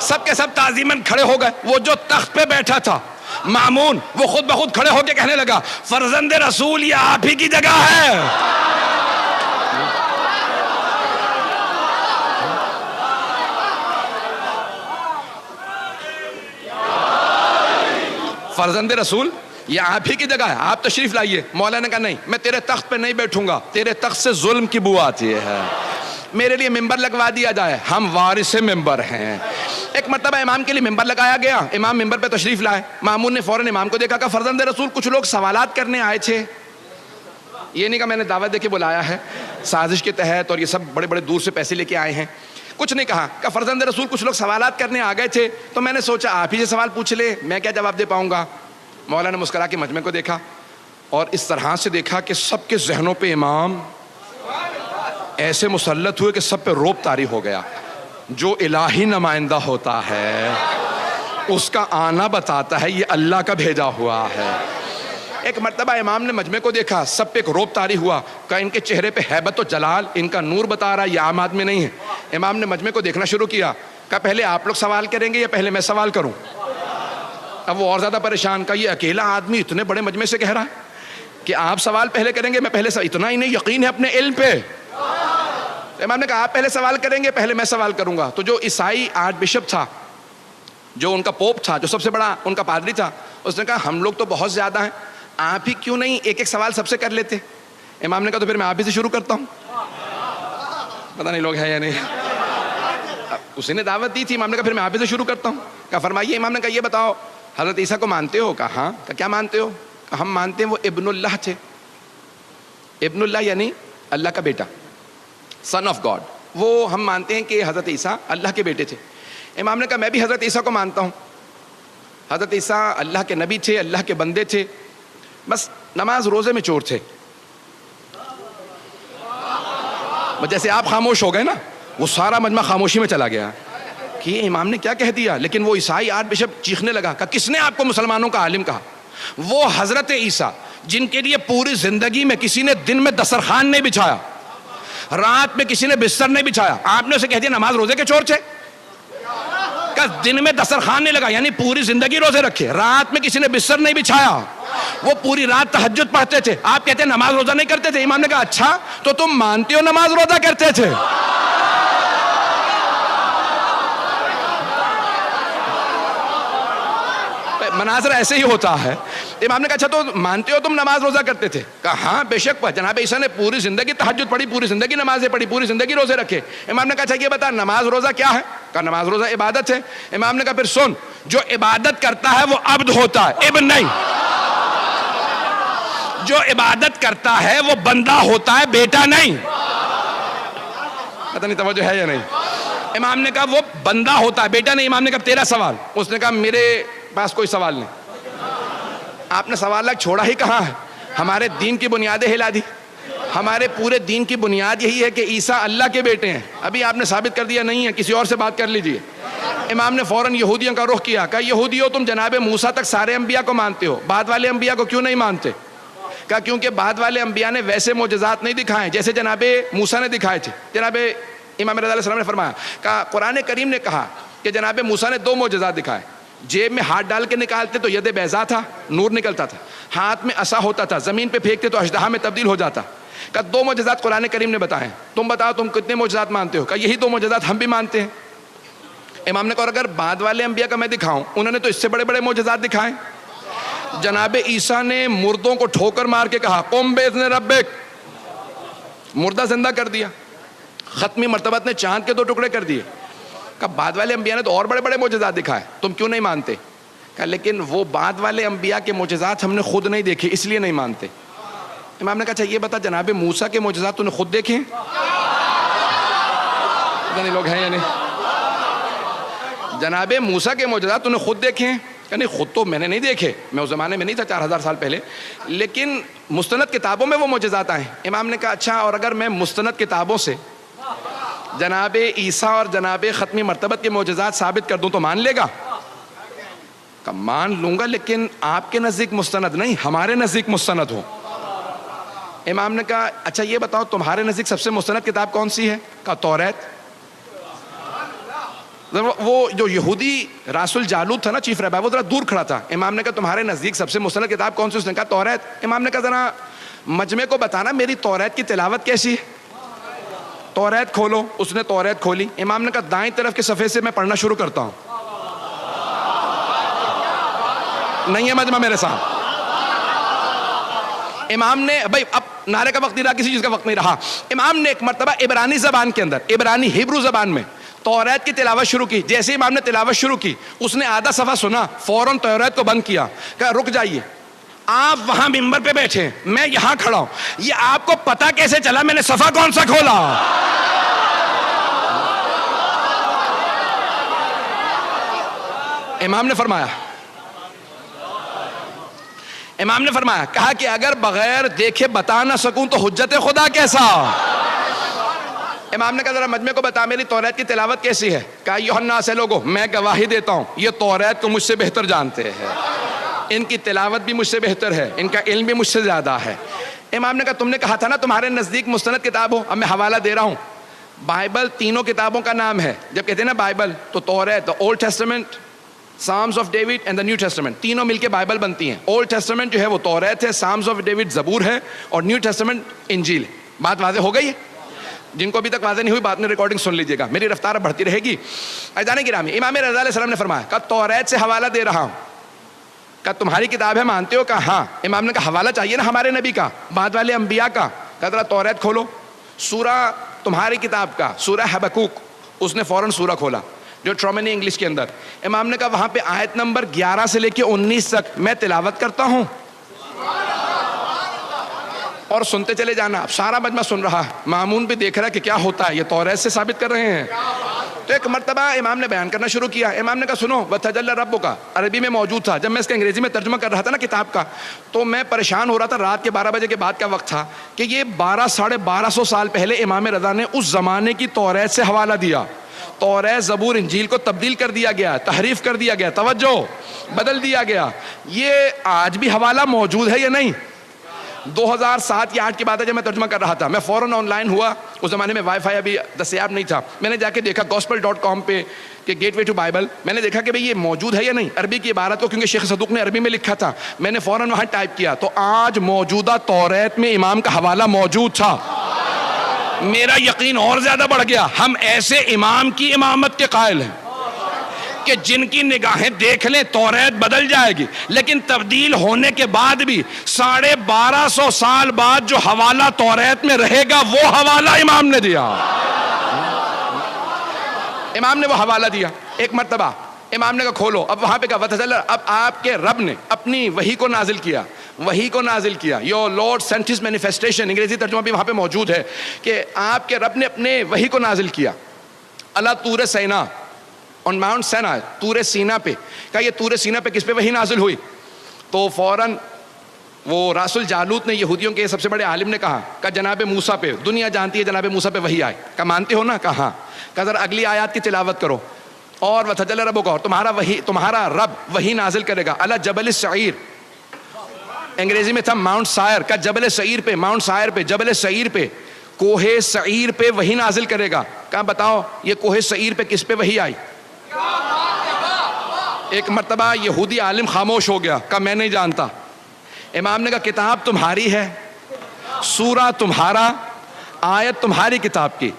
سب کے سب تعظیماً کھڑے ہو گئے. وہ جو تخت پہ بیٹھا تھا مامون، وہ خود بخود کھڑے ہو کے کہنے لگا فرزند رسول یہ آپ ہی کی جگہ ہے. فرزند رسول یہ آپ ہی کی جگہ ہے، آپ تشریف لائیے. مولا نے کہا نہیں، میں تیرے تخت پہ نہیں بیٹھوں گا، تیرے تخت سے ظلم کی بو آتی ہے، میرے لیے ممبر لگوا دیا جائے، ہم وارث ممبر ہیں. ایک مرتبہ امام کے لیے ممبر لگایا گیا، امام ممبر پہ تشریف لائے. مامون نے فوراً امام کو دیکھا، کہا فرزند رسول کچھ لوگ سوالات کرنے آئے تھے. یہ نہیں کہا میں نے دعوت دے کے بلایا ہے سازش کے تحت اور یہ سب بڑے بڑے دور سے پیسے لے کے آئے ہیں، کچھ نہیں کہا. کہ فرزند رسول کچھ لوگ سوالات کرنے آ گئے تھے تو میں نے سوچا آپ ہی سے سوال پوچھ لے، میں کیا جواب دے پاؤں گا. مولا نے مسکرا کے مجمع کو دیکھا اور اس طرح سے دیکھا کہ سب کے ذہنوں پہ امام ایسے مسلط ہوئے کہ سب پہ روب طاری ہو گیا. جو الہی نمائندہ ہوتا ہے اس کا آنا بتاتا ہے یہ اللہ کا بھیجا ہوا ہے. ایک مرتبہ امام نے مجمع کو دیکھا، سب پہ ایک روب طاری ہوا، کہ ان کے چہرے پہ ہیبت و جلال، ان کا نور بتا رہا ہے یہ عام آدمی نہیں ہے. امام نے مجمع کو دیکھنا شروع کیا، کہا پہلے آپ لوگ سوال کریں گے یا پہلے میں سوال کروں. اب وہ اور زیادہ پریشان، کا یہ اکیلا آدمی اتنے بڑے مجمع سے کہہ رہا ہے کہ آپ سوال پہلے کریں گے، میں پہلے اتنا ہی نہیں یقین ہے اپنے علم پہ. امام نے کہا آپ پہلے سوال کریں گے پہلے میں سوال کروں گا. تو جو عیسائی آرچ بشپ تھا، جو ان کا پوپ تھا، جو سب سے بڑا ان کا پادری تھا، اس نے کہا ہم لوگ تو بہت زیادہ ہیں، آپ ہی کیوں نہیں ایک ایک سوال سب سے کر لیتے. امام نے کہا تو پھر میں آپ ہی سے شروع کرتا ہوں. پتہ نہیں لوگ ہیں یا نہیں. اسی نے دعوت دی تھی، امام نے کہا پھر میں آپ ہی سے شروع کرتا ہوں. کہا فرمائیے. امام نے کہا یہ بتاؤ حضرت عیسیٰ کو مانتے ہو؟ کہا ہاں. کہا کیا مانتے ہو؟ کہا ہم مانتے ہیں وہ ابن اللہ تھے. ابن اللہ یعنی اللہ کا بیٹا، سن آف گاڈ. وہ ہم مانتے ہیں کہ حضرت عیسیٰ اللہ کے بیٹے تھے. امام نے کہا میں بھی حضرت عیسیٰ کو مانتا ہوں. حضرت عیسیٰ اللہ کے نبی تھے، اللہ کے بندے تھے، بس نماز روزے میں چور تھے. جیسے آپ خاموش ہو گئے نا، وہ سارا مجمع خاموشی میں چلا گیا کہ یہ امام نے کیا کہہ دیا. لیکن وہ عیسائی آرچ بشپ چیخنے لگا کہ کس نے آپ کو مسلمانوں کا عالم کہا؟ وہ حضرت عیسیٰ جن کے لیے پوری زندگی میں کسی نے دن میں دسترخوان نہیں بچھایا، رات میں کسی نے بستر نہیں بچھایا، آپ نے اسے کہہ دیا نماز روزے کے چور تھے. کہ دن میں دسترخوان نہیں لگا یعنی پوری زندگی روزے رکھے، رات میں کسی نے بستر نہیں بچھایا، وہ پوری رات تہجد پڑھتے تھے، آپ کہتے ہیں نماز روزہ نہیں کرتے تھے. امام نے کہا اچھا تو تم مانتے ہو نماز روزہ کرتے تھے؟ مناظر ایسے ہی ہوتا ہے. امام نے کہا اچھا تو مانتے ہو تم نماز روزہ کرتے تھے؟ کہا ہاں بے شک. جناب عیسیٰ نے پوری زندگی تہجد پڑھی، پوری زندگی نمازیں پڑھی، پوری زندگی روزے رکھے. امام نے کہا اچھا یہ بتا نماز روزہ کیا ہے؟ کہا نماز روزہ عبادت ہے. امام نے کہا پھر سن، جو عبادت کرتا ہے وہ عبد ہوتا ہے، ابن نہیں. جو عبادت کرتا ہے وہ بندہ ہوتا ہے، بیٹا نہیں. پتہ نہیں توجہ ہے یا نہیں. امام نے کہا وہ بندہ ہوتا ہے، بیٹا نہیں. امام نے کہا تیرا سوال. اس نے کہا میرے پاس کوئی سوال نہیں. آپ نے سوال چھوڑا ہی کہاں ہے؟ ہمارے دین کی بنیادیں ہلا دی. ہمارے پورے دین کی بنیاد یہی ہے کہ عیسیٰ اللہ کے بیٹے ہیں. ابھی آپ نے ثابت کر دیا نہیں ہے، کسی اور سے بات کر لیجئے. امام نے فوراً یہودیوں کا رخ کیا. کہا یہودیوں تم جناب موسیٰ تک سارے انبیاء کو مانتے ہو، بعد والے انبیاء کو کیوں نہیں مانتے؟ کہا کیونکہ بعد والے انبیاء نے ویسے معجزات نہیں دکھائے جیسے جناب موسیٰ نے دکھائے تھے. جناب امام رضا علیہ السلام نے فرمایا، کہا قرآن کریم نے کہا کہ جناب موسیٰ نے 2 معجزات دکھائے. جیب میں ہاتھ ڈال کے نکالتے تو ید بیضا تھا، نور نکلتا تھا. ہاتھ میں عصا ہوتا تھا، زمین پہ پھینکتے تو اژدہا میں تبدیل ہو جاتا. کہا 2 معجزات قرآن کریم نے بتائے، تم بتاؤ تم کتنے معجزات مانتے ہو؟ کہا یہی 2 معجزات ہم بھی مانتے ہیں. امام نے کہا اگر بعد والے انبیاء کا میں دکھاؤں، انہوں نے تو اس سے بڑے بڑے معجزات دکھائے. جناب عیسیٰ نے مردوں کو ٹھوکر مار کے کہا قم بإذن ربک، مردہ زندہ کر دیا. ختمی مرتبت نے چاند کے 2 ٹکڑے کر دیے. کہا بعد والے انبیاء نے تو اور بڑے بڑے معجزات دکھائے، تم کیوں نہیں مانتے؟ کہا لیکن وہ بعد والے انبیاء کے معجزات ہم نے خود نہیں دیکھے اس لیے نہیں مانتے. امام نے کہا اچھا یہ بتا جناب موسیٰ کے معجزات تو نے خود دیکھے؟ لوگ ہیں یا نہیں؟ جناب موسیٰ کے معجزات تو نے خود دیکھے ہیں؟ کہ نہیں خود تو میں نے نہیں دیکھے، میں اس زمانے میں نہیں تھا 4000 سال پہلے، لیکن مستند کتابوں میں وہ معجزات آئے. امام نے کہا اچھا اور اگر میں مستند کتابوں سے جناب عیسیٰ اور جناب ختمی مرتبت کے معجزات ثابت کر دوں تو مان لے گا؟ کہ مان لوں گا لیکن آپ کے نزدیک مستند نہیں، ہمارے نزدیک مستند ہو. امام نے کہا اچھا یہ بتاؤ تمہارے نزدیک سب سے مستند کتاب کون سی ہے؟ کہا توریت. وہ جو یہودی راس الجالوت تھا نا چیف رہبر, وہ ذرا دور کھڑا تھا. امام نے کہا تمہارے نزدیک سب سے مستند کتاب کون سی؟ اس نے کہا توریت. امام نے کہا ذرا مجمع کو بتانا میری توریت کی تلاوت کیسی ہے. توریت کھولو. اس نے توریت کھولی. امام نے کہا دائیں طرف کے صفحے سے میں پڑھنا شروع کرتا ہوں. نہیں ہے مجمع میرے ساتھ. امام نے بھائی اب نعرے کا وقت نہیں رہا, کسی چیز کا وقت نہیں رہا. امام نے ایک مرتبہ عبرانی زبان کے اندر, عبرانی ہیبرو زبان میں توریت کی تلاوت شروع کی. جیسے امام نے تلاوت شروع کی, اس نے آدھا صفحہ سنا, فوراً توریت کو بند کیا. کہا رک جائیے, آپ وہاں ممبر پہ بیٹھے, میں یہاں کھڑا ہوں, یہ آپ کو پتا کیسے چلا میں نے صفحہ کون سا کھولا؟ امام نے فرمایا کہا کہ اگر بغیر دیکھے بتا نہ سکوں تو حجت خدا کیسا؟ امام نے کہا ذرا مجمع کو بتا میری توریت کی تلاوت کیسی ہے؟ کہا یوحنا سے لوگوں میں گواہی دیتا ہوں یہ توریت کو مجھ سے بہتر جانتے ہیں, ان کی تلاوت بھی مجھ سے بہتر ہے, ان کا علم بھی مجھ سے زیادہ ہے. امام نے کہا تم نے کہا تھا نا تمہارے نزدیک مستند کتاب ہو, اب میں حوالہ دے رہا ہوں. بائبل تینوں کتابوں کا نام ہے. جب کہتے ہیں نا بائبل تو توریت, Old Testament, Psalms of David and the New Testament, تینوں مل کے بائبل بنتی ہیں. اولڈ ٹیسٹمنٹ جو ہے وہ توریت ہے, سامز آف ڈیوڈ زبور ہے, اور نیو ٹیسٹمنٹ انجیل. بات واضح ہو گئی ہے؟ جن کو ابھی تک واضح نہیں ہوئی بعد میں ریکارڈنگ سن لیجیے گا, میری رفتار بڑھتی رہے گی. عزیزان گرامی, امام رضا علیہ السلام نے فرمایا کہ توریت سے حوالہ دے رہا ہوں. کہ تمہاری کتاب ہے مانتے ہو؟ کہا ہاں. امام نے کہا حوالہ چاہیے نا ہمارے نبی کا, بعد والے انبیاء کا. کہا ذرا توریت کھولو. سورہ تمہاری کتاب کا سورہ حبقوق, اس نے فوراً سورہ کھولا جو ٹرومنی انگلش کے اندر. امام نے کہا وہاں پہ آیت نمبر 11 سے لے کے 19 تک میں تلاوت کرتا ہوں اور سنتے چلے جانا. اب سارا مجمع سن رہا, مامون بھی دیکھ رہا کہ کیا ہوتا ہے, یہ توریت سے ثابت کر رہے ہیں. تو ایک مرتبہ امام نے بیان کرنا شروع کیا. امام نے کہا سنو وَتَجَلَّى رَبُّكَ, عربی میں موجود تھا. جب میں اس کا انگریزی میں ترجمہ کر رہا تھا نا کتاب کا, تو میں پریشان ہو رہا تھا. رات کے 12 بجے کے بعد کا وقت تھا کہ یہ 1200 سال پہلے امام رضا نے اس زمانے کی توریت سے حوالہ دیا. توریت زبور انجیل کو تبدیل کر دیا گیا, تحریف کر دیا گیا, توجہ بدل دیا گیا. یہ آج بھی حوالہ موجود ہے یا نہیں؟ 2007 یا 8 کی بات ہے جب میں ترجمہ کر رہا تھا. میں فوراً آن لائن ہوا. اس زمانے میں وائی فائی ابھی دستیاب نہیں تھا. میں نے جا کے دیکھا gospel.com پہ کہ گیٹ وے ٹو بائبل. میں نے دیکھا کہ بھئی یہ موجود ہے یا نہیں, عربی کی عبارت کو, کیونکہ شیخ صدوق نے عربی میں لکھا تھا. میں نے فوراً وہاں ٹائپ کیا تو آج موجودہ توریت میں امام کا حوالہ موجود تھا. میرا یقین اور زیادہ بڑھ گیا. ہم ایسے امام کی امامت کے قائل ہیں کہ جن کی نگاہیں دیکھ لیں توریت بدل جائے گی, لیکن تبدیل ہونے کے بعد بھی 1250 سال بعد جو حوالہ توریت میں رہے گا وہ حوالہ امام نے دیا. امام نے وہ حوالہ دیا. ایک مرتبہ امام نے کہا کھولو. اب وہاں پہ کہا وَتَجَلَّى, اب آپ کے رب نے اپنی وحی کو نازل کیا. وحی کو نازل کیا. Your lord sent his manifestation, انگریزی ترجمہ بھی وہاں پہ موجود ہے کہ آپ کے رب نے اپنے وحی کو نازل کیا. اللہ طور سینا, on Mount Sinai, طور سینا پہ. کہا یہ طور سینا پہ کس پہ وحی نازل ہوئی؟ تو فوراً وہ راس الجالوت نے, یہودیوں کے سب سے بڑے عالم نے کہا جناب موسیٰ پہ, دنیا جانتی ہے جناب موسیٰ پہ وحی آئے. کہا مانتے ہو نا؟ کہا ہاں. کہا ذرا اگلی آیات کی تلاوت کرو. اور وَتَجَلَّى رَبُّكَ, اور تمہارا رب وحی نازل کرے گا علی جبل السعیر, انگریزی میں تھا ماؤنٹ سائر. کا جبل سعیر پہ, ماؤنٹ سائر پہ, جبل سعیر پہ, کوہ سعیر پہ وحی نازل کرے گا. کہا بتاؤ یہ کوہ سعیر پہ کس پہ وحی آئی؟ ایک مرتبہ یہودی عالم خاموش ہو گیا. کہا میں نہیں جانتا. امام نے کہا کتاب تمہاری ہے, سورہ تمہارا, آیت تمہاری کتاب کی,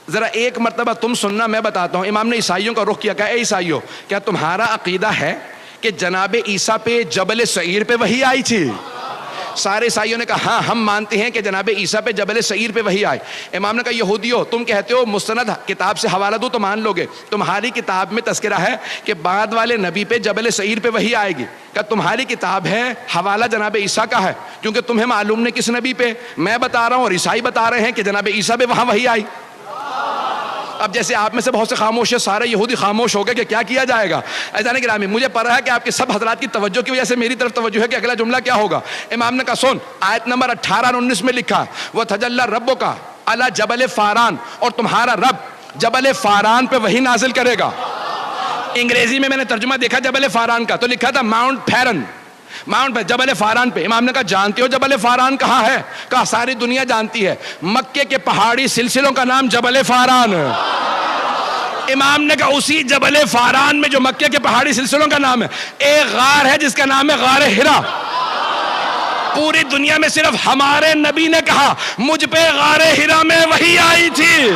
ذرا ایک مرتبہ تم سننا میں بتاتا ہوں. امام نے عیسائیوں کا رخ کیا. کہا اے عیسائیوں, کیا تمہارا عقیدہ ہے کہ جناب عیسیٰ پہ جبل سعیر پہ وحی آئی تھی؟ سارے عیسائیوں نے کہا ہاں ہم مانتے ہیں کہ جناب عیسیٰ پہ جبل سعیر پہ وحی آئے. امام نے کہا یہودیو, تم کہتے ہو مستند کتاب سے حوالہ دو تو مان لو گے, تمہاری کتاب میں تذکرہ ہے کہ بعد والے نبی پہ جبل سعیر پہ وحی آئے گی. کہ تمہاری کتاب ہے, حوالہ جناب عیسیٰ کا ہے, کیونکہ تمہیں معلوم نہیں کس نبی پہ. میں بتا رہا ہوں اور عیسائی بتا رہے ہیں کہ جناب عیسیٰ پہ وہاں وحی آئی. اب جیسے آپ میں سے بہت سے خاموش ہیں, سارے یہودی خاموش ہو گئے کہ کیا کیا جائے گا. عزیزان گرامی, مجھے پتا ہے کہ آپ کے سب حضرات کی توجہ کی وجہ سے میری طرف توجہ ہے کہ اگلا جملہ کیا ہوگا. امام نے کہا سن, آیت نمبر 18 اور 19 میں لکھا وَتَجَلَّى رَبُّكَ عَلَى جبل فاران, اور تمہارا رب جبل فاران پہ وحی نازل کرے گا. انگریزی میں نے ترجمہ دیکھا جبل فاران کا, تو لکھا تھا ماؤنٹ پھیرن. ماؤنٹ پہ جبل فاران پہ. امام نے کہا جانتے ہو جبل فاران کہاں ہے؟ کہا ساری دنیا جانتی ہے, مکے کے پہاڑی سلسلوں کا نام جبل فاران. امام نے کہا اسی جبل فاران میں جو مکے کے پہاڑی سلسلوں کا نام ہے, ایک غار ہے جس کا نام ہے غار حرا. پوری دنیا میں صرف ہمارے نبی نے کہا مجھ پہ غار حرا میں وحی آئی تھی.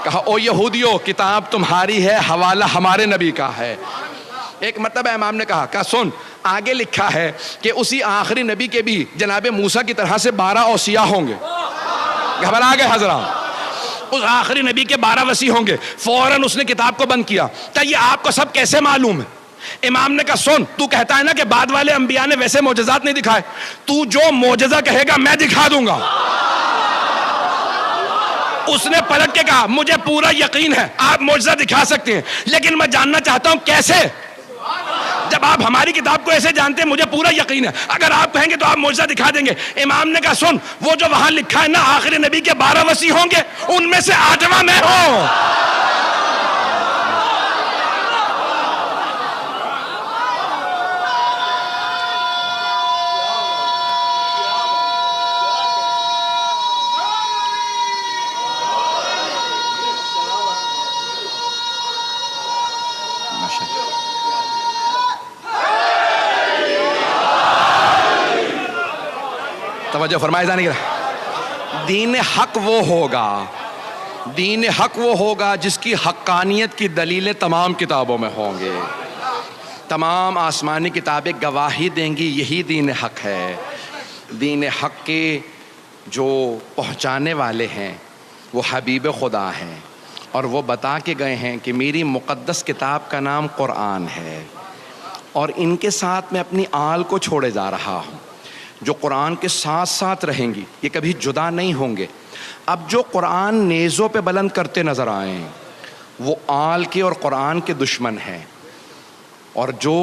کہا او یہودیو, کتاب تمہاری ہے, حوالہ ہمارے نبی کا ہے. ایک مرتبہ امام نے کہا سن, آگے لکھا ہے کہ اسی آخری نبی کے بھی جناب موسیٰ کی طرح سے 12 اوصیاء ہوں گے. گھبرا گئے حضرات, اس آخری نبی کے 12 وصی ہوں گے. فوراً اس نے کتاب کو بند کیا. کہ یہ آپ کو سب کیسے معلوم ہے؟ امام نے کہا سن, تو کہتا ہے نا کہ بعد والے انبیاء نے ویسے معجزات نہیں دکھائے, تو جو معجزہ کہے گا میں دکھا دوں گا. اس نے پلٹ کے کہا مجھے پورا یقین ہے آپ معجزہ دکھا سکتے ہیں, لیکن میں جاننا چاہتا ہوں کیسے. جب آپ ہماری کتاب کو ایسے جانتے ہیں, مجھے پورا یقین ہے اگر آپ کہیں گے تو آپ معجزہ دکھا دیں گے. امام نے کہا سن, وہ جو وہاں لکھا ہے نا آخری نبی کے 12 وصی ہوں گے, ان میں سے 8واں میں ہوں. توجہ فرمائے جانے گا. دین حق وہ ہوگا, دین حق وہ ہوگا جس کی حقانیت کی دلیلیں تمام کتابوں میں ہوں گے. تمام آسمانی کتابیں گواہی دیں گی یہی دین حق ہے. دین حق کے جو پہنچانے والے ہیں وہ حبیب خدا ہیں, اور وہ بتا کے گئے ہیں کہ میری مقدس کتاب کا نام قرآن ہے, اور ان کے ساتھ میں اپنی آل کو چھوڑے جا رہا ہوں جو قرآن کے ساتھ ساتھ رہیں گی, یہ کبھی جدا نہیں ہوں گے. اب جو قرآن نیزوں پہ بلند کرتے نظر آئیں وہ آل کے اور قرآن کے دشمن ہیں, اور جو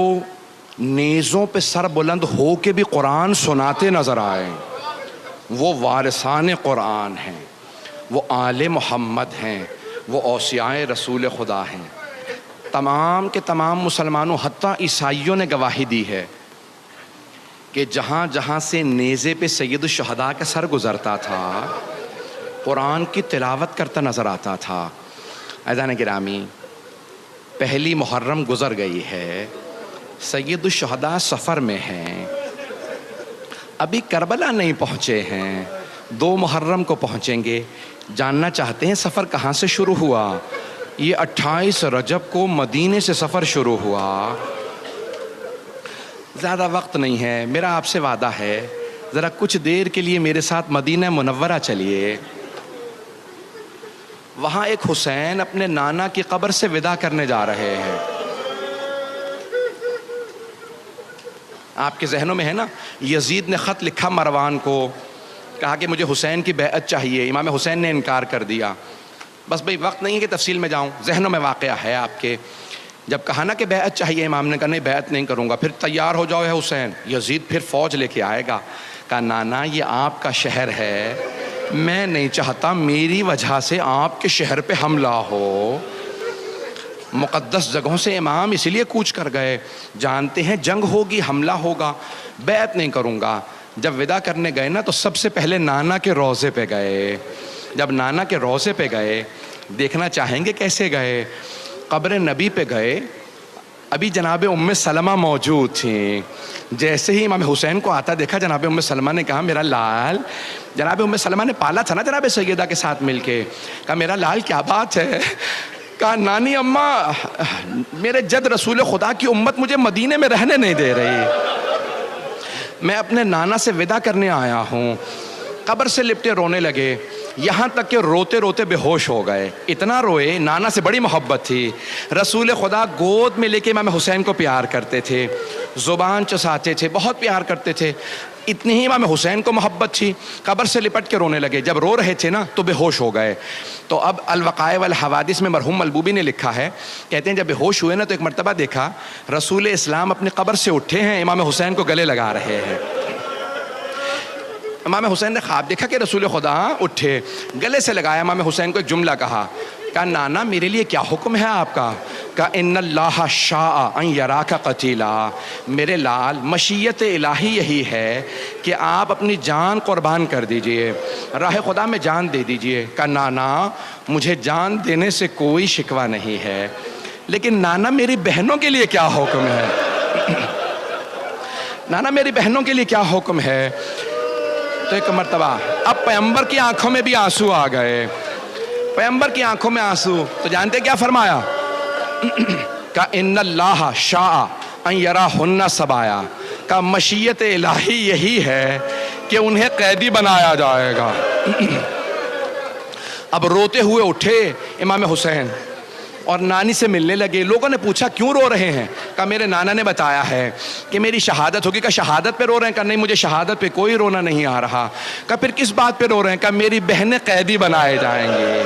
نیزوں پہ سر بلند ہو کے بھی قرآن سناتے نظر آئیں وہ وارثان قرآن ہیں, وہ آل محمد ہیں, وہ اوصیاء رسول خدا ہیں. تمام کے تمام مسلمانوں حتیٰ عیسائیوں نے گواہی دی ہے کہ جہاں جہاں سے نیزے پہ سید الشہداء کا سر گزرتا تھا قرآن کی تلاوت کرتا نظر آتا تھا. عزیزان گرامی, پہلی محرم گزر گئی ہے, سید الشہداء سفر میں ہیں, ابھی کربلا نہیں پہنچے ہیں, 2 محرم کو پہنچیں گے. جاننا چاہتے ہیں سفر کہاں سے شروع ہوا؟ یہ 28 رجب کو مدینے سے سفر شروع ہوا. زیادہ وقت نہیں ہے, میرا آپ سے وعدہ ہے ذرا کچھ دیر کے لیے میرے ساتھ مدینہ منورہ چلیے. وہاں ایک حسین اپنے نانا کی قبر سے وداع کرنے جا رہے ہیں. آپ کے ذہنوں میں ہے نا, یزید نے خط لکھا مروان کو, کہا کہ مجھے حسین کی بیعت چاہیے. امام حسین نے انکار کر دیا. بس بھئی وقت نہیں ہے کہ تفصیل میں جاؤں, ذہنوں میں واقعہ ہے آپ کے. جب کہا نا کہ بیعت چاہیے, امام نے کہا نہیں بیعت نہیں کروں گا. پھر تیار ہو جاؤ ہے حسین, یزید پھر فوج لے کے آئے گا. کہا نانا یہ آپ کا شہر ہے, میں نہیں چاہتا میری وجہ سے آپ کے شہر پہ حملہ ہو. مقدس جگہوں سے امام اس لیے کوچ کر گئے, جانتے ہیں جنگ ہوگی, حملہ ہوگا, بیعت نہیں کروں گا. جب وداع کرنے گئے نا تو سب سے پہلے نانا کے روضے پہ گئے. جب نانا کے روضے پہ گئے, دیکھنا چاہیں گے کیسے گئے, قبر نبی پہ گئے. ابھی جناب ام سلمہ موجود تھیں. جیسے ہی امام حسین کو آتا دیکھا, جناب ام سلمہ نے کہا میرا لال. جناب ام سلمہ نے پالا تھا نا جناب سیدہ کے ساتھ مل کے. کہا میرا لال کیا بات ہے؟ کہا نانی اماں, میرے جد رسول خدا کی امت مجھے مدینے میں رہنے نہیں دے رہی, میں اپنے نانا سے وداع کرنے آیا ہوں. قبر سے لپٹے رونے لگے, یہاں تک کہ روتے روتے بے ہوش ہو گئے. اتنا روئے, نانا سے بڑی محبت تھی. رسول خدا گود میں لے کے امام حسین کو پیار کرتے تھے, زبان چساتے تھے, بہت پیار کرتے تھے. اتنی ہی امام حسین کو محبت تھی. قبر سے لپٹ کے رونے لگے. جب رو رہے تھے نا تو بے ہوش ہو گئے. تو اب الوقائع والحوادث میں مرحوم ملبوبی نے لکھا ہے, کہتے ہیں جب بے ہوش ہوئے نا تو ایک مرتبہ دیکھا رسول اسلام اپنی قبر سے اٹھے ہیں, امام حسین کو گلے لگا رہے ہیں. امام حسین نے خواب دیکھا کہ رسول خدا اٹھے, گلے سے لگایا. امام حسین کو ایک جملہ کہا, کہا نانا میرے لیے کیا حکم ہے آپ کا؟ کہا ان اللہ شاء ان یراک قتیلا، میرے لال مشیت الہی یہی ہے کہ آپ اپنی جان قربان کر دیجئے، راہ خدا میں جان دے دیجئے۔ کہا نانا مجھے جان دینے سے کوئی شکوہ نہیں ہے، لیکن نانا میری بہنوں کے لیے کیا حکم ہے؟ نانا میری بہنوں کے لیے کیا حکم ہے؟ تو ایک مرتبہ اب پیغمبر کی آنکھوں میں بھی آنسو آ گئے، پیغمبر کی آنکھوں میں آنسو، تو جانتے کیا فرمایا؟ کہ ان اللہ شاء ان یراہن سبایا، کہ مشیت الہی یہی ہے کہ انہیں قیدی بنایا جائے گا۔ اب روتے ہوئے اٹھے امام حسین اور نانی سے ملنے لگے۔ لوگوں نے پوچھا کیوں رو رہے ہیں؟ کہا میرے نانا نے بتایا ہے کہ میری شہادت ہوگی۔ کہا شہادت پہ رو رہے ہیں؟ کہا نہیں مجھے شہادت پہ کوئی رونا نہیں آ رہا۔ کہا پھر کس بات پہ رو رہے ہیں؟ کہا میری بہنیں قیدی بنائے جائیں گے،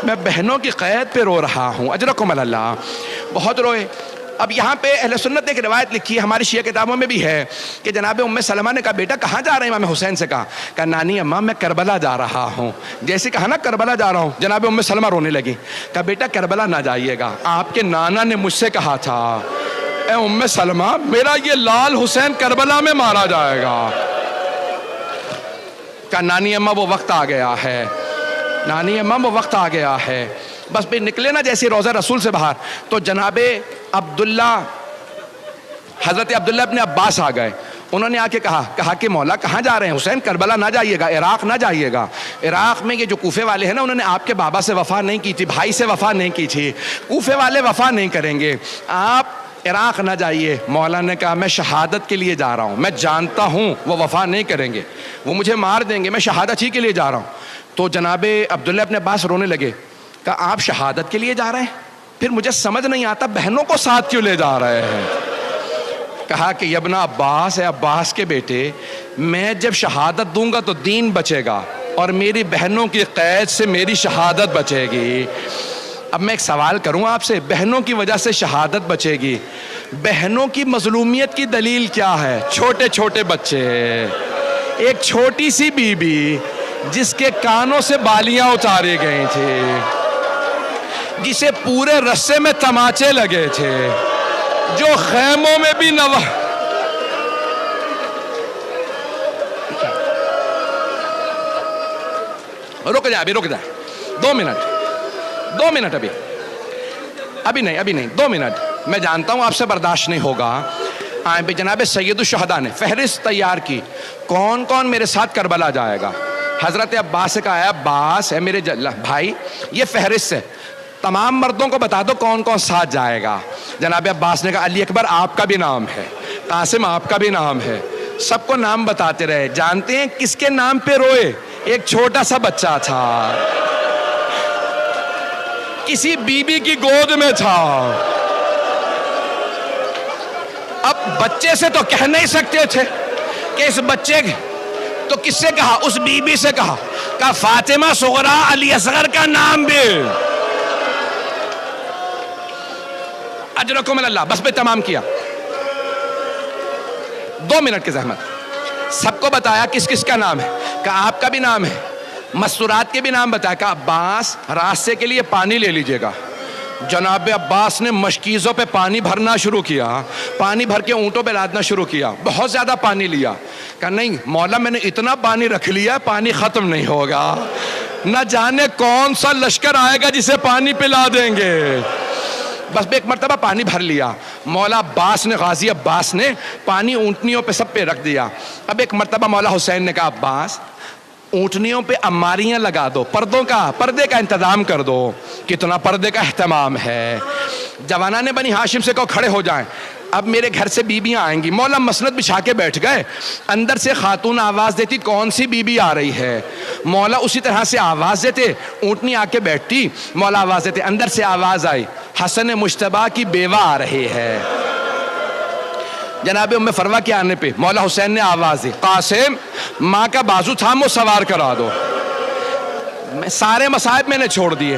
میں بہنوں کی قید پہ رو رہا ہوں۔ اجرکم اللہ۔ بہت روئے۔ اب یہاں پہ اہل سنت نے ایک روایت لکھی ہے، ہماری شیعہ کتابوں میں بھی ہے، کہ جناب ام سلمہ نے کہا بیٹا کہاں جا رہے ہیں؟ امام حسین سے کہا نانی اماں میں کربلا جا رہا ہوں۔ جیسے کہا نا کربلا جا رہا ہوں، جناب ام سلمہ رونے لگی۔ کہا بیٹا کربلا نہ جائیے گا، آپ کے نانا نے مجھ سے کہا تھا اے ام سلمہ میرا یہ لال حسین کربلا میں مارا جائے گا۔ کہا نانی اماں وہ وقت آ گیا ہے، نانی اماں وہ وقت آ گیا ہے۔ بس بھی نکلے نا جیسے روضہ رسول سے باہر، تو جناب عبداللہ حضرت عبداللہ ابن عباس آ گئے۔ انہوں نے آ کے کہا کہ مولا کہاں جا رہے ہیں؟ حسین کربلا نہ جائیے گا، عراق نہ جائیے گا۔ عراق میں یہ جو کوفے والے ہیں نا، انہوں نے آپ کے بابا سے وفا نہیں کی تھی، بھائی سے وفا نہیں کی تھی، کوفے والے وفا نہیں کریں گے، آپ عراق نہ جائیے۔ مولا نے کہا میں شہادت کے لیے جا رہا ہوں، میں جانتا ہوں وہ وفا نہیں کریں گے، وہ مجھے مار دیں گے، میں شہادت ہی کے لیے جا رہا ہوں۔ تو جناب عبداللہ ابن عباس رونے لگے۔ کہا آپ شہادت کے لیے جا رہے ہیں؟ پھر مجھے سمجھ نہیں آتا بہنوں کو ساتھ کیوں لے جا رہے ہیں؟ کہا کہ ابن عباس ہے، عباس کے بیٹے، میں جب شہادت دوں گا تو دین بچے گا اور میری بہنوں کی قید سے میری شہادت بچے گی۔ اب میں ایک سوال کروں آپ سے، بہنوں کی وجہ سے شہادت بچے گی، بہنوں کی مظلومیت کی دلیل کیا ہے؟ چھوٹے چھوٹے بچے، ایک چھوٹی سی بی بی جس کے کانوں سے بالیاں اتاری گئی تھی، جسے پورے رسے میں تماچے لگے تھے، جو خیموں میں بھی رک جائے 2 منٹ ابھی نہیں 2 منٹ، میں جانتا ہوں آپ سے برداشت نہیں ہوگا۔ آئیں جناب سید الشہداء نے فہرست تیار کی، کون کون میرے ساتھ کربلا جائے گا؟ حضرت عباس سے کہا عباس ہے میرے بھائی، یہ فہرست ہے، تمام مردوں کو بتا دو کون کون ساتھ جائے گا۔ جناب عباس نے کہا علی اکبر آپ کا بھی نام ہے، قاسم آپ کا بھی نام ہے، سب کو نام بتاتے رہے۔ جانتے ہیں کس کے نام پہ روئے؟ ایک چھوٹا سا بچہ تھا، کسی بی بی کی گود میں تھا۔ اب بچے سے تو کہہ نہیں سکتے تھے کہ اس بچے تو کس سے کہا؟ اس بی بی سے کہا فاطمہ صغرا علی اصغر کا نام بھی۔ اجرکم اللہ۔ بس میں تمام کیا، 2 منٹ کی زحمت۔ سب کو بتایا کس کس کا نام ہے، کہ آپ کا بھی نام ہے، مستورات کے بھی نام بتایا، کہ عباس راستے کے لیے پانی لے لیجئے گا۔ جناب عباس نے مشکیزوں پہ پانی بھرنا شروع کیا، پانی بھر کے اونٹوں پہ لادنا شروع کیا، بہت زیادہ پانی لیا۔ کہا نہیں مولا میں نے اتنا پانی رکھ لیا پانی ختم نہیں ہوگا، نہ جانے کون سا لشکر آئے گا جسے پانی پلا دیں گے۔ بس ایک مرتبہ پانی بھر لیا، مولا عباس نے، غازی عباس نے پانی اونٹنیوں پہ سب پہ رکھ دیا۔ اب ایک مرتبہ مولا حسین نے کہا عباس اونٹنیوں پہ اماریاں لگا دو، پردے کا انتظام کر دو۔ کتنا پردے کا اہتمام ہے۔ جوانان بنی ہاشم سے کہو کھڑے ہو جائیں، اب میرے گھر سے بیویاں آئیں گی۔ مولا مسند بچھا کے بیٹھ گئے، اندر سے خاتون آواز دیتی کون سی بیوی آ رہی ہے، مولا اسی طرح سے آواز دیتے، اونٹنی آ کے بیٹھتی، مولا آواز دیتے، اندر سے آواز آئی حسن مجتبیٰ کی بیوہ آ رہی ہے۔ جناب ام فروہ کے آنے پہ مولا حسین نے آواز دی قاسم ماں کا بازو تھامو سوار کرا دو۔ سارے مصائب میں نے چھوڑ دیے،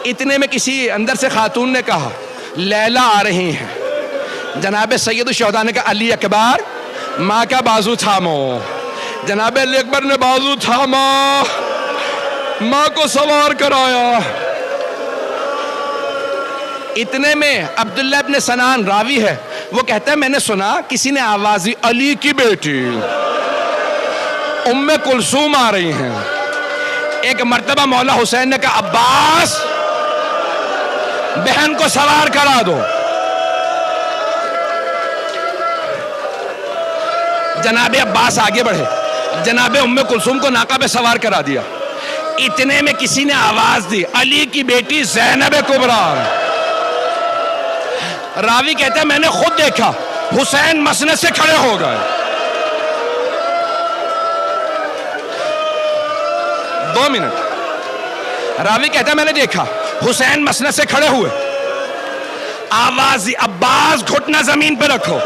اتنے میں کسی اندر سے خاتون نے کہا لیلا آ رہی ہیں۔ جناب سید الشہداء نے کہا علی اکبر ماں کا بازو تھامو۔ جناب علی اکبر نے بازو تھاما، ماں کو سوار کرایا۔ اتنے میں عبداللہ ابن سنان راوی ہے، وہ کہتا ہے میں نے سنا کسی نے آواز دی علی کی بیٹی ام کلثوم آ رہی ہیں۔ ایک مرتبہ مولا حسین نے کہا عباس بہن کو سوار کرا دو۔ جناب عباس آگے بڑھے، جناب ام کلثوم کو ناقہ پہ سوار کرا دیا۔ اتنے میں کسی نے آواز دی علی کی بیٹی زینب کبریٰ۔ راوی کہتا ہے میں نے خود دیکھا حسین مسند سے کھڑے ہو گئے۔ 2 منٹ۔ راوی کہتا ہے میں نے دیکھا حسین مسند سے کھڑے ہوئے، آواز دی عباس گھٹنا زمین پہ رکھو،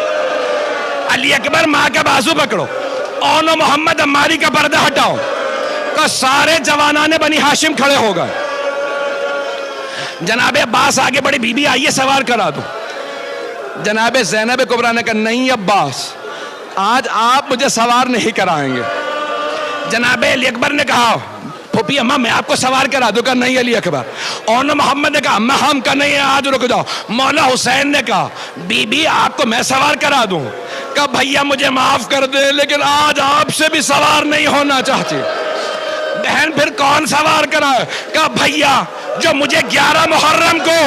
علی اکبر ماں کا بازو پکڑو، اون و محمد عماری کا پردہ ہٹاؤ۔ کہ سارے جوانان بنی ہاشم کھڑے ہو گئے۔ جناب عباس آگے بڑے، بی بی آئیے سوار کرا دو۔ جناب زینب کبریٰ نے کہا نہیں عباس، آج آپ مجھے سوار نہیں کرائیں گے۔ جناب علی اکبر نے کہا پھوپھی اماں میں آپ کو سوار کرا دوں۔ کہا نہیں علی اکبر۔ اون محمد نے کہا اماں ہم کا نہیں، آج رک جاؤ۔ مولا حسین نے کہا بی بی آپ کو میں سوار کرا دوں۔ کہا بھیا مجھے معاف کر دے لیکن آج آپ سے بھی سوار نہیں ہونا چاہتی۔ بہن پھر کون سوار کرائے؟ کہا بھیا جو مجھے 11 محرم کو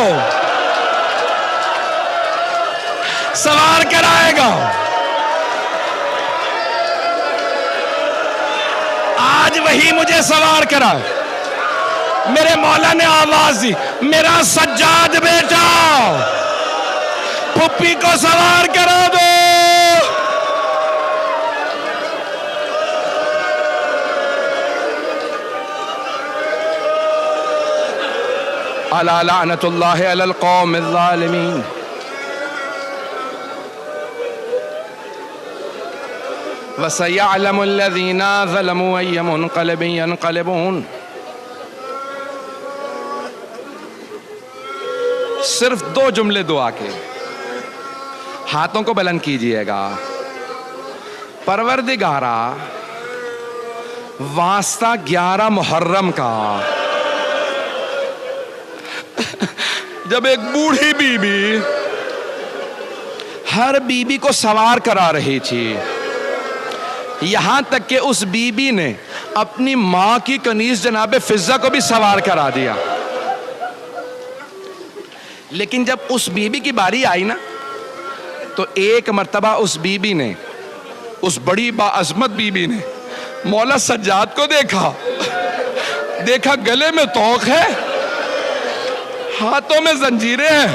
سوار کرائے گا۔ آج وہی مجھے سوار کرائے۔ میرے مولا نے آواز دی میرا سجاد بیٹا پھپھی کو سوار کرا دو۔ الا لعنت اللہ علی القوم الظالمین۔ وَسَيَعْلَمُ الَّذِينَ ظَلَمُوا أَيَّ مُنْقَلِبٍ يَنْقَلِبُونَ۔ صرف 2 جملے دعا کے، ہاتھوں کو بلند کیجئے گا۔ پروردگارا واسطہ 11 محرم کا، جب ایک بوڑھی بی بی ہر بی بی کو سوار کرا رہی تھی، یہاں تک کہ اس بی بی نے اپنی ماں کی کنیز جناب فضہ کو بھی سوار کرا دیا، لیکن جب اس بی بی کی باری آئی نا تو ایک مرتبہ اس بی بی نے، اس بڑی باعظمت بی بی نے مولا سجاد کو دیکھا گلے میں طوق ہے، ہاتھوں میں زنجیریں ہیں،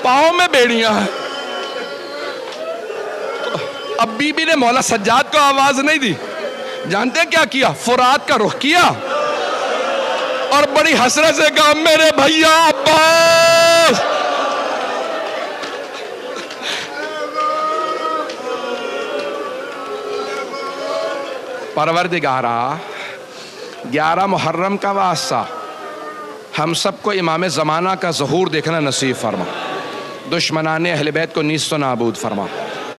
پاؤں میں بیڑیاں ہیں۔ اب بی بی نے مولا سجاد کو آواز نہیں دی، جانتے ہیں کیا کیا؟ فرات کا رخ کیا اور بڑی حسرت سے کہا میرے بھیا عباس۔ پروردگارا 11 محرم کا واسطہ ہم سب کو امام زمانہ کا ظہور دیکھنا نصیب فرما، دشمنان اہل بیت کو نیست و نابود فرما۔